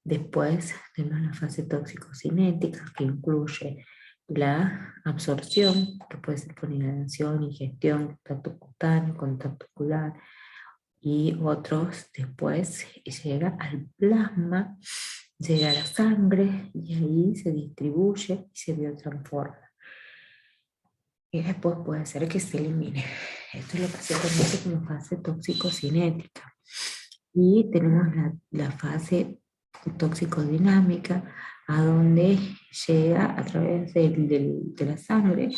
Después tenemos la fase tóxico-cinética, que incluye la absorción, que puede ser por inhalación, ingestión, contacto cutáneo, contacto ocular, y otros después llega al plasma, llega a la sangre y ahí se distribuye y se biotransforma. Y después puede ser que se elimine. Esto es lo que se conoce como fase tóxico-cinética. Y tenemos la fase tóxico-dinámica, a donde llega a través de la sangre,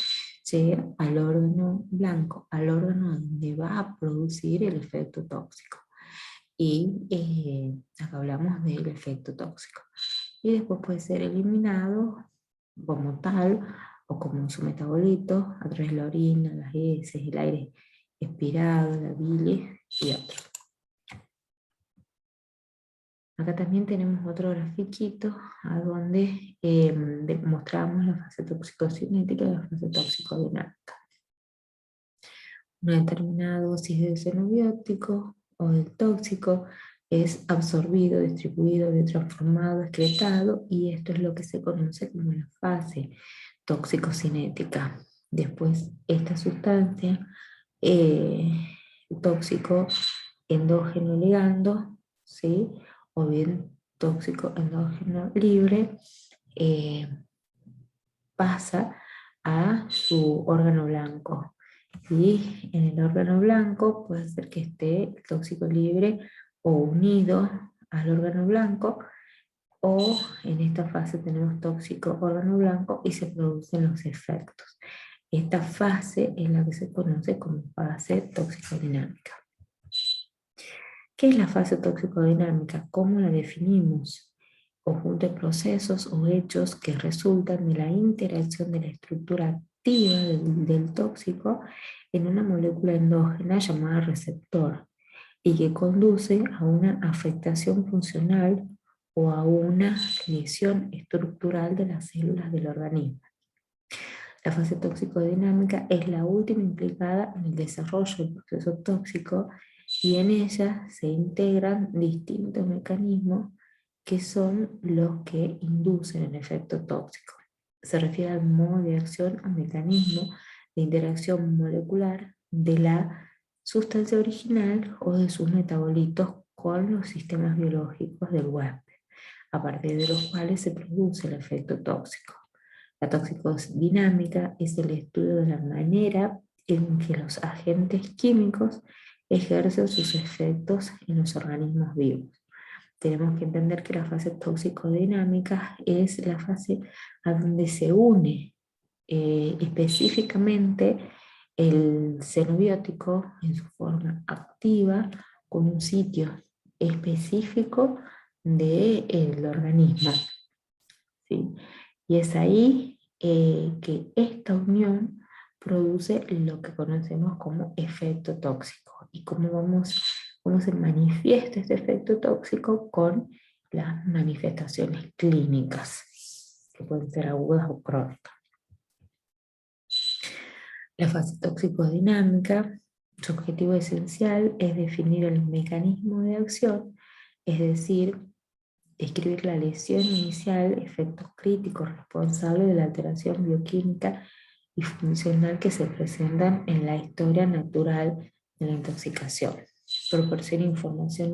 llega al órgano blanco, al órgano donde va a producir el efecto tóxico. Y acá hablamos del efecto tóxico. Y después puede ser eliminado como tal o como su metabolito a través de la orina, las heces, el aire expirado, la bilis y otros. Acá también tenemos otro grafiquito a donde mostramos la fase tóxico-cinética y la fase tóxico-dinámica. Una determinada dosis de xenobiótico o del tóxico es absorbido, distribuido, biotransformado, excretado, y esto es lo que se conoce como la fase tóxico-cinética. Después, esta sustancia, tóxico endógeno ligando, ¿sí? O bien tóxico endógeno libre, eh, pasa a su órgano blanco. Y en el órgano blanco puede ser que esté el tóxico libre o unido al órgano blanco, o en esta fase tenemos tóxico órgano blanco y se producen los efectos. Esta fase es la que se conoce como fase tóxico-dinámica. ¿Qué es la fase tóxico-dinámica? ¿Cómo la definimos? conjunto de procesos o hechos que resultan de la interacción de la estructura activa del tóxico en una molécula endógena llamada receptor y que conduce a una afectación funcional o a una lesión estructural de las células del organismo. La fase toxicodinámica es la última implicada en el desarrollo del proceso tóxico y en ella se integran distintos mecanismos que son los que inducen el efecto tóxico. Se refiere al modo de acción o mecanismo de interacción molecular de la sustancia original o de sus metabolitos con los sistemas biológicos del huésped, a partir de los cuales se produce el efecto tóxico. La toxicodinámica es el estudio de la manera en que los agentes químicos ejercen sus efectos en los organismos vivos. Tenemos que entender que la fase toxicodinámica es la fase a donde se une específicamente el xenobiótico en su forma activa con un sitio específico del organismo, ¿sí? Y es ahí que esta unión produce lo que conocemos como efecto tóxico. ¿Y cómo se manifiesta este efecto tóxico? Con las manifestaciones clínicas, que pueden ser agudas o crónicas. La fase toxicodinámica, su objetivo esencial es definir el mecanismo de acción, es decir, describir la lesión inicial, efectos críticos responsables de la alteración bioquímica y funcional que se presentan en la historia natural de la intoxicación. Proporciona información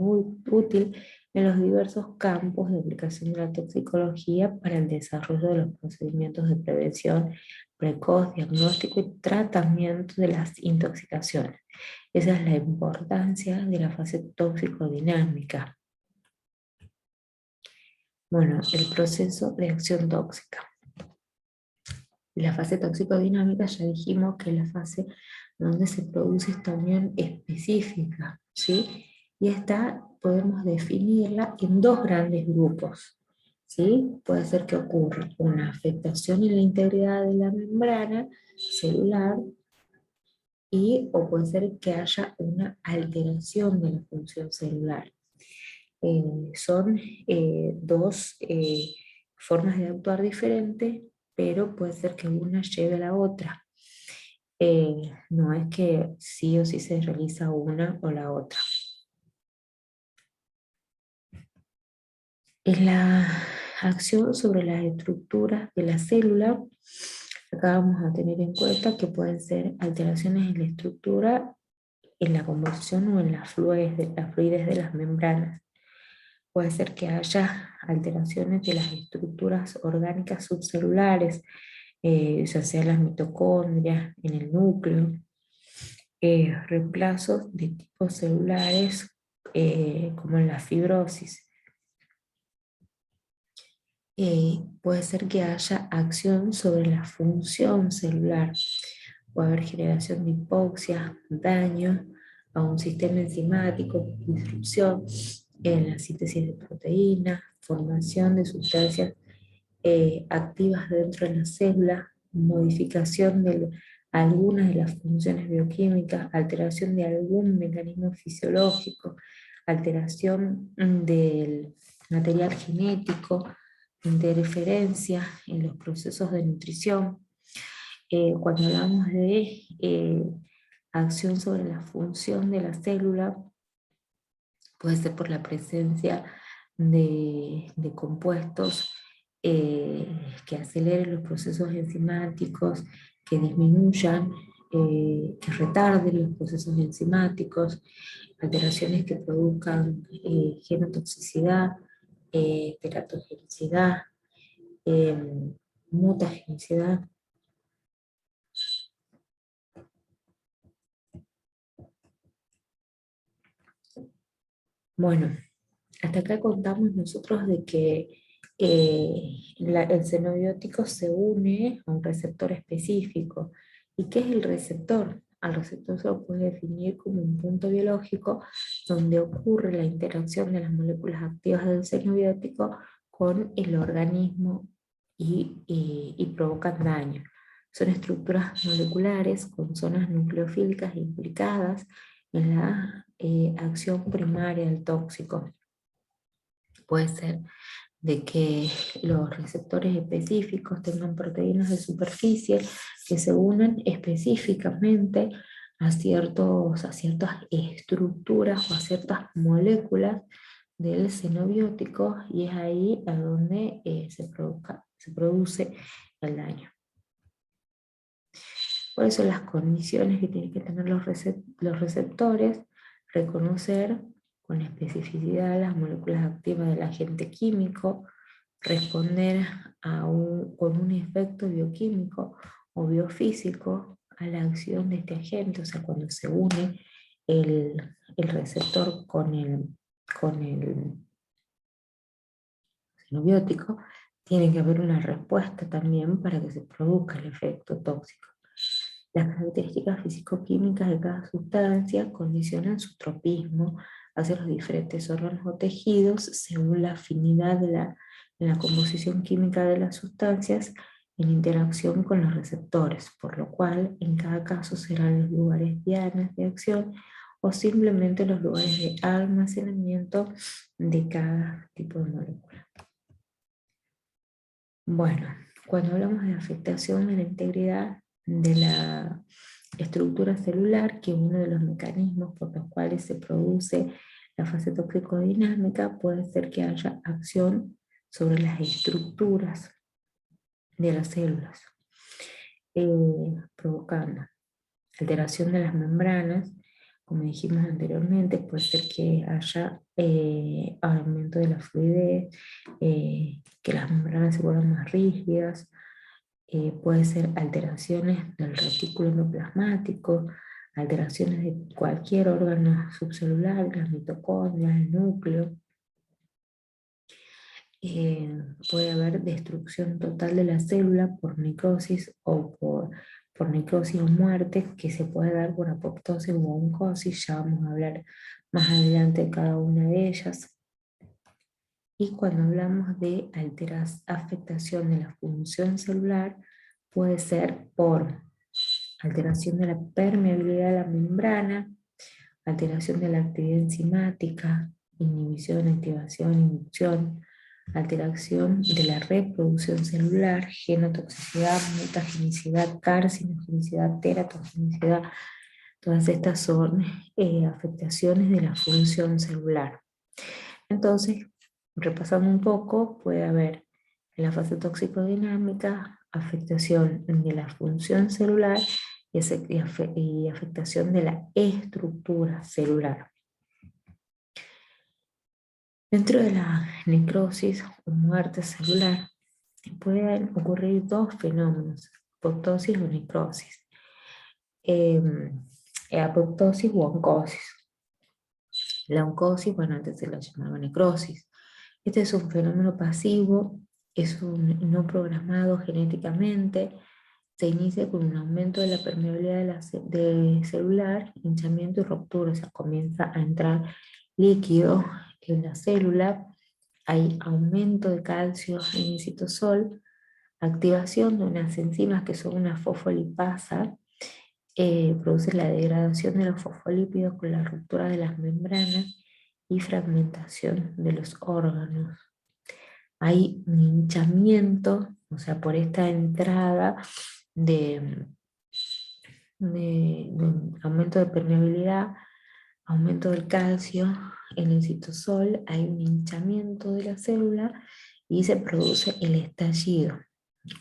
útil en los diversos campos de aplicación de la toxicología para el desarrollo de los procedimientos de prevención precoz, diagnóstico y tratamiento de las intoxicaciones. Esa es la importancia de la fase toxicodinámica. Bueno, el proceso de acción tóxica. La fase toxicodinámica ya dijimos que es la fase donde se produce esta unión específica, ¿sí? Y esta podemos definirla en dos grandes grupos, ¿sí? Puede ser que ocurra una afectación en la integridad de la membrana celular o puede ser que haya una alteración de la función celular. Son dos formas de actuar diferentes, pero puede ser que una lleve a la otra. No es que sí o sí se realiza una o la otra. En la acción sobre las estructuras de la célula, acá vamos a tener en cuenta que pueden ser alteraciones en la estructura, en la composición o en la fluidez de las membranas. Puede ser que haya alteraciones de las estructuras orgánicas subcelulares, ya sea las mitocondrias, en el núcleo, reemplazos de tipos celulares como en la fibrosis. Puede ser que haya acción sobre la función celular. Puede haber generación de hipoxia, daño a un sistema enzimático, disrupción en la síntesis de proteínas, formación de sustancias activas dentro de la célula, modificación de algunas de las funciones bioquímicas, alteración de algún mecanismo fisiológico, alteración del material genético, interferencia en los procesos de nutrición. Cuando hablamos de acción sobre la función de la célula, puede ser por la presencia de compuestos que aceleren los procesos enzimáticos, que disminuyan, que retarden los procesos enzimáticos, alteraciones que produzcan genotoxicidad, teratogenicidad, mutagenicidad. Bueno, hasta acá contamos nosotros de que el xenobiótico se une a un receptor específico. ¿Y qué es el receptor? Al receptor se lo puede definir como un punto biológico donde ocurre la interacción de las moléculas activas del xenobiótico con el organismo y provocan daño. Son estructuras moleculares con zonas nucleofílicas implicadas en la acción primaria del tóxico. Puede ser de que los receptores específicos tengan proteínas de superficie que se unen específicamente a ciertas estructuras o a ciertas moléculas del xenobiótico, y es ahí a donde se produce el daño. Por eso las condiciones que tienen que tener los receptores: reconocer con especificidad las moléculas activas del agente químico, responder con un efecto bioquímico o biofísico a la acción de este agente, o sea, cuando se une el receptor con el xenobiótico, tiene que haber una respuesta también para que se produzca el efecto tóxico. Las características físico-químicas de cada sustancia condicionan su tropismo hacia los diferentes órganos o tejidos según la afinidad de la composición química de las sustancias en interacción con los receptores, por lo cual en cada caso serán los lugares dianas de acción o simplemente los lugares de almacenamiento de cada tipo de molécula. Bueno, cuando hablamos de afectación de la integridad de la estructura celular, que es uno de los mecanismos por los cuales se produce la fase tóxico-dinámica, puede ser que haya acción sobre las estructuras de las células, provocando alteración de las membranas. Como dijimos anteriormente, puede ser que haya aumento de la fluidez, que las membranas se vuelvan más rígidas. Puede ser alteraciones del retículo endoplasmático, alteraciones de cualquier órgano subcelular, las mitocondrias, el núcleo. Puede haber destrucción total de la célula por necrosis o por necrosis o muerte, que se puede dar por apoptosis o oncosis. Ya vamos a hablar más adelante de cada una de ellas. Y cuando hablamos de afectación de la función celular, puede ser por alteración de la permeabilidad de la membrana, alteración de la actividad enzimática, inhibición, activación, inducción, alteración de la reproducción celular, genotoxicidad, mutagenicidad, carcinogenicidad, teratogenicidad. Todas estas son afectaciones de la función celular. Entonces, repasando un poco, puede haber en la fase tóxico-dinámica afectación de la función celular y afectación de la estructura celular. Dentro de la necrosis o muerte celular pueden ocurrir dos fenómenos: apoptosis o necrosis. Apoptosis u oncosis. La oncosis, bueno, antes se la llamaba necrosis. Este es un fenómeno pasivo, es un no programado genéticamente. Se inicia con un aumento de la permeabilidad de celular, hinchamiento y ruptura, o sea, comienza a entrar líquido en la célula, hay aumento de calcio en el citosol, activación de unas enzimas que son una fosfolipasa, produce la degradación de los fosfolípidos con la ruptura de las membranas y fragmentación de los órganos. Hay un hinchamiento, o sea, por esta entrada de aumento de permeabilidad, aumento del calcio en el citosol, hay un hinchamiento de la célula y se produce el estallido.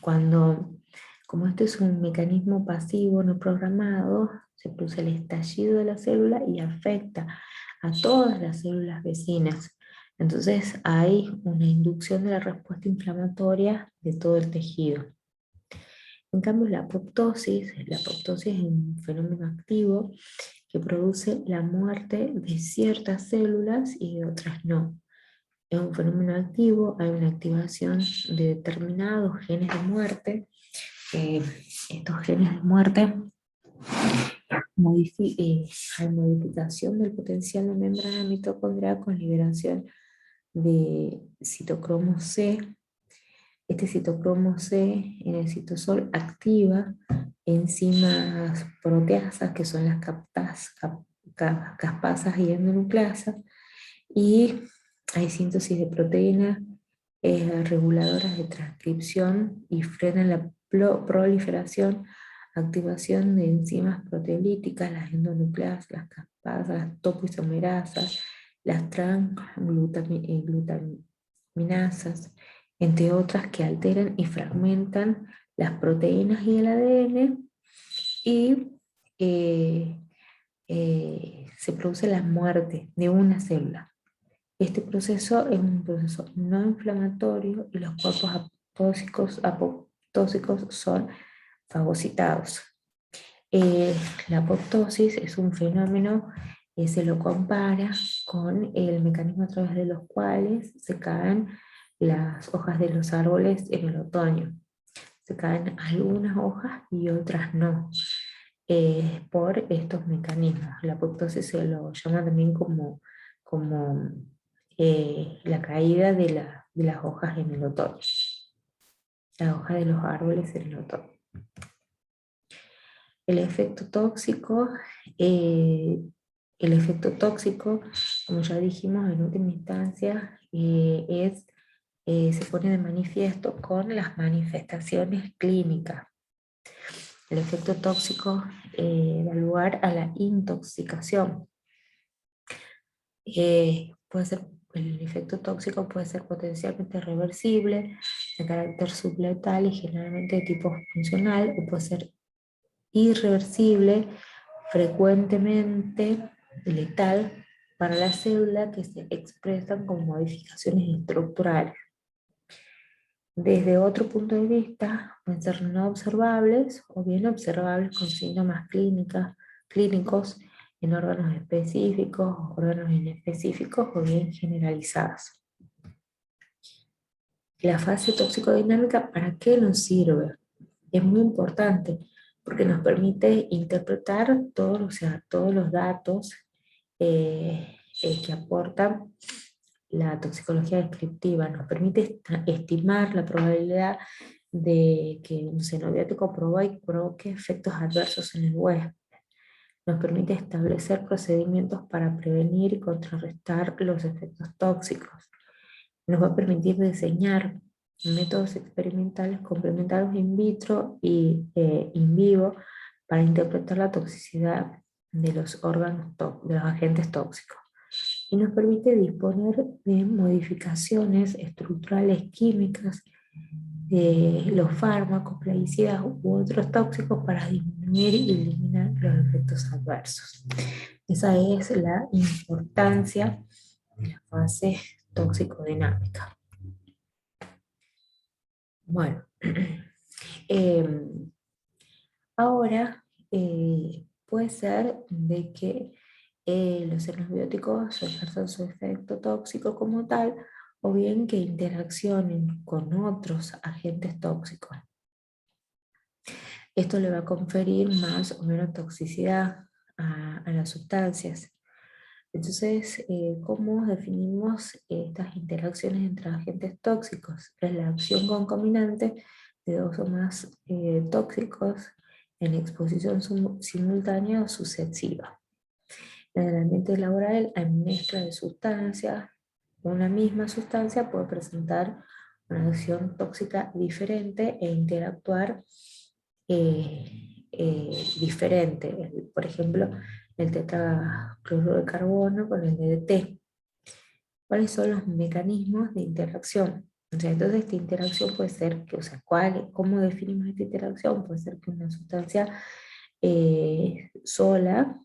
Como esto es un mecanismo pasivo no programado, se produce el estallido de la célula y afecta a todas las células vecinas. Entonces hay una inducción de la respuesta inflamatoria de todo el tejido. En cambio, la apoptosis es un fenómeno activo que produce la muerte de ciertas células y de otras no. Es un fenómeno activo, hay una activación de determinados genes de muerte. Estos genes de muerte hay modificación del potencial de membrana mitocondrial con liberación de citocromo C. Este citocromo C en el citosol activa enzimas proteasas, que son las caspasas y endonucleasas, y hay síntesis de proteínas reguladoras de transcripción y frenan la proliferación, activación de enzimas proteolíticas, las endonucleasas, las caspasas, las topoisomerasas, las transglutaminasas, entre otras, que alteran y fragmentan las proteínas y el ADN, y se produce la muerte de una célula. Este proceso es un proceso no inflamatorio y los cuerpos apoptósicos son fagocitados. La apoptosis es un fenómeno que se lo compara con el mecanismo a través de los cuales se caen las hojas de los árboles en el otoño. Se caen algunas hojas y otras no, por estos mecanismos. La apoptosis se lo llama también como la caída de las hojas en el otoño, la hoja de los árboles en el otoño. El efecto tóxico, como ya dijimos en última instancia, se pone de manifiesto con las manifestaciones clínicas. El efecto tóxico da lugar a la intoxicación. El efecto tóxico puede ser potencialmente reversible, de carácter subletal y generalmente de tipo funcional, o puede ser irreversible, frecuentemente letal para la célula, que se expresan como modificaciones estructurales. Desde otro punto de vista, pueden ser no observables o bien observables con síntomas clínicos en órganos específicos, órganos inespecíficos o bien generalizadas. La fase toxicodinámica, ¿para qué nos sirve? Es muy importante porque nos permite interpretar todos los datos que aportan la toxicología descriptiva. Nos permite estimar la probabilidad de que un xenobiótico provoque efectos adversos en el huésped. Nos permite establecer procedimientos para prevenir y contrarrestar los efectos tóxicos. Nos va a permitir diseñar métodos experimentales complementarios in vitro y in vivo para interpretar la toxicidad de los de los agentes tóxicos. Y nos permite disponer de modificaciones estructurales químicas de los fármacos, plaguicidas u otros tóxicos para disminuir y eliminar los efectos adversos. Esa es la importancia de la fase toxicodinámica. Bueno, ahora puede ser de que los xenobióticos ejerzan su efecto tóxico como tal, o bien que interaccionen con otros agentes tóxicos. Esto le va a conferir más o menos toxicidad a las sustancias. Entonces, ¿cómo definimos estas interacciones entre agentes tóxicos? Es la acción concomitante de dos o más tóxicos en exposición simultánea o sucesiva. En el ambiente laboral hay mezcla de sustancias. Una misma sustancia puede presentar una acción tóxica diferente e interactuar diferente. Por ejemplo, el tetracloruro de carbono con el DDT. ¿Cuáles son los mecanismos de interacción? O sea, entonces esta interacción puede ser, ¿cómo definimos esta interacción? Puede ser que una sustancia sola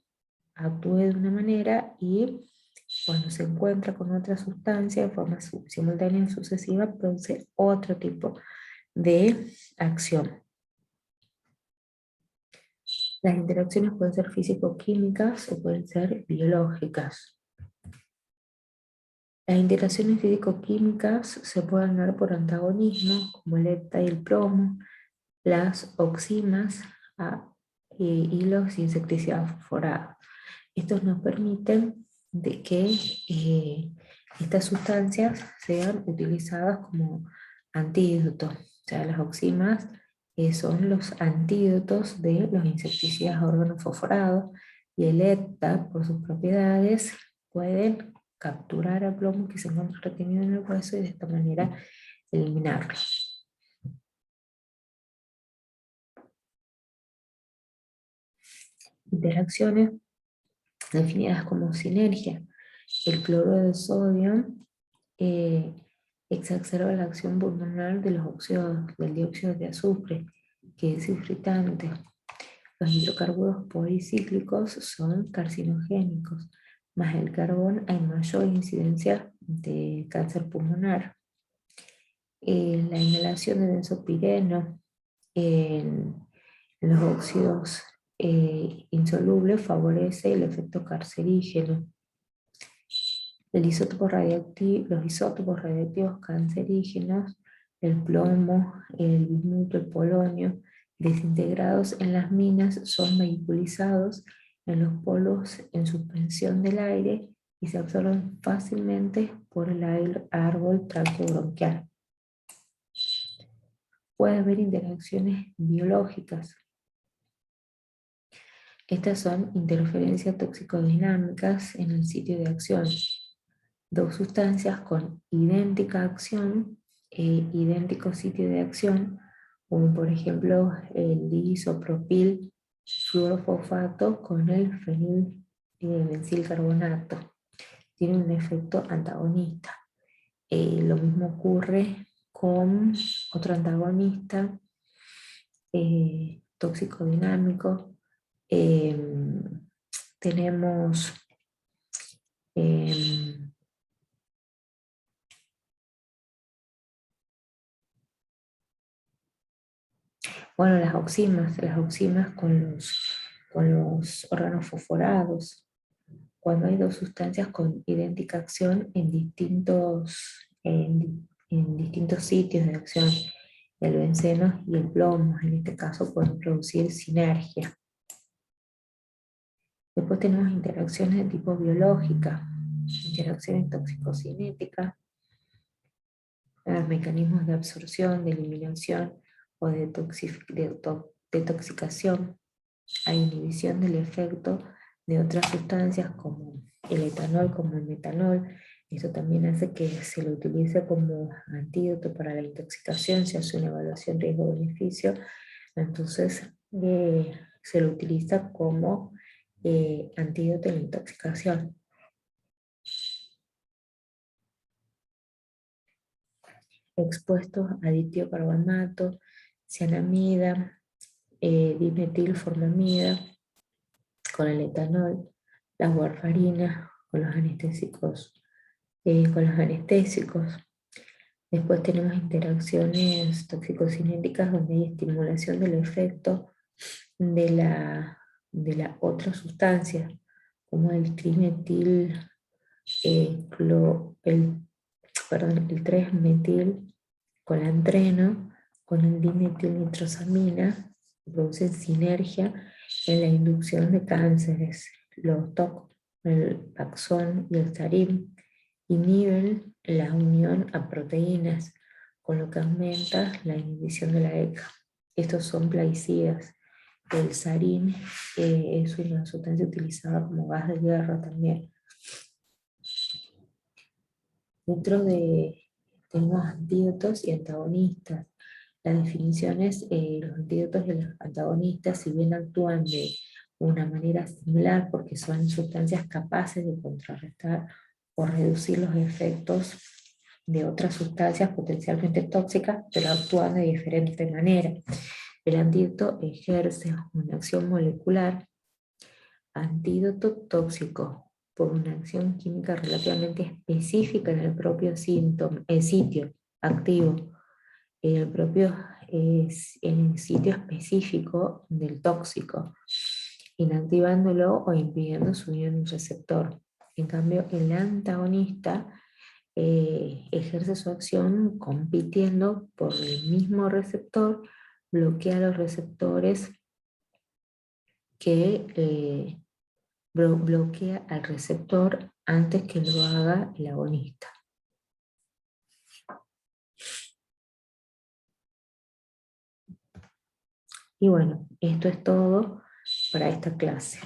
actúe de una manera y cuando se encuentra con otra sustancia de forma simultánea y sucesiva produce otro tipo de acción. Las interacciones pueden ser físico-químicas o pueden ser biológicas. Las interacciones físico-químicas se pueden dar por antagonismo, como el hepta y el plomo, las oximas y los insecticidas fosforados. Estos nos permiten de que estas sustancias sean utilizadas como antídotos. O sea, las oximas son los antídotos de los insecticidas organofosforados, y el ETA, por sus propiedades, pueden capturar el plomo que se encuentra retenido en el hueso y de esta manera eliminarlo. Interacciones definidas como sinergia. El cloro de sodio eh, exacerba la acción pulmonar de los óxidos del dióxido de azufre, que es irritante. Los hidrocarburos policíclicos son carcinogénicos, más el carbón hay mayor incidencia de cáncer pulmonar. La inhalación de benzopireno en los óxidos insolubles favorece el efecto carcerígeno. Los isótopos radiactivos cancerígenos, el plomo, el bismuto, el polonio, desintegrados en las minas, son vehiculizados en los polos en suspensión del aire y se absorben fácilmente por el árbol traqueobronquial. Puede haber interacciones biológicas. Estas son interferencias toxicodinámicas en el sitio de acción. Dos sustancias con idéntica acción e idéntico sitio de acción, como por ejemplo el diisopropil fluorofosfato con el fenilbensilcarbonato. Tiene un efecto antagonista. Lo mismo ocurre con otro antagonista toxicodinámico. Tenemos bueno, las oximas con los órganos fosforados. Cuando hay dos sustancias con idéntica acción en distintos sitios de acción, el benceno y el plomo, en este caso pueden producir sinergia. Después tenemos interacciones de tipo biológica, interacciones toxicocinéticas, mecanismos de absorción, de eliminación o de detoxicación. Hay inhibición del efecto de otras sustancias como el etanol, como el metanol. Esto también hace que se lo utilice como antídoto para la intoxicación. Se hace una evaluación riesgo-beneficio, entonces se lo utiliza como antídoto de la intoxicación. Expuestos a ditiocarbamato, cianamida, dimetilformamida, con el etanol, las warfarinas, con los anestésicos. Después tenemos interacciones toxicocinéticas donde hay estimulación del efecto de la otra sustancia, como el trimetil, el 3-metil colantreno con el dimetilnitrosamina, producen sinergia en la inducción de cánceres. Los TOC, el Paxón y el Sarin inhiben la unión a proteínas, con lo que aumenta la inhibición de la ECA. Estos son plaguicidas. El Sarin es una sustancia utilizada como gas de guerra también. Dentro de tenemos antídotos y antagonistas. Las definiciones, los antídotos y los antagonistas, si bien actúan de una manera similar porque son sustancias capaces de contrarrestar o reducir los efectos de otras sustancias potencialmente tóxicas, pero actúan de diferente manera. El antídoto ejerce una acción molecular. Antídoto tóxico por una acción química relativamente específica en el propio sitio activo, en el sitio específico del tóxico, inactivándolo o impidiendo su unión a un receptor. En cambio, el antagonista ejerce su acción compitiendo por el mismo receptor, bloquea los receptores que bloquea al receptor antes que lo haga el agonista. Y bueno, esto es todo para esta clase.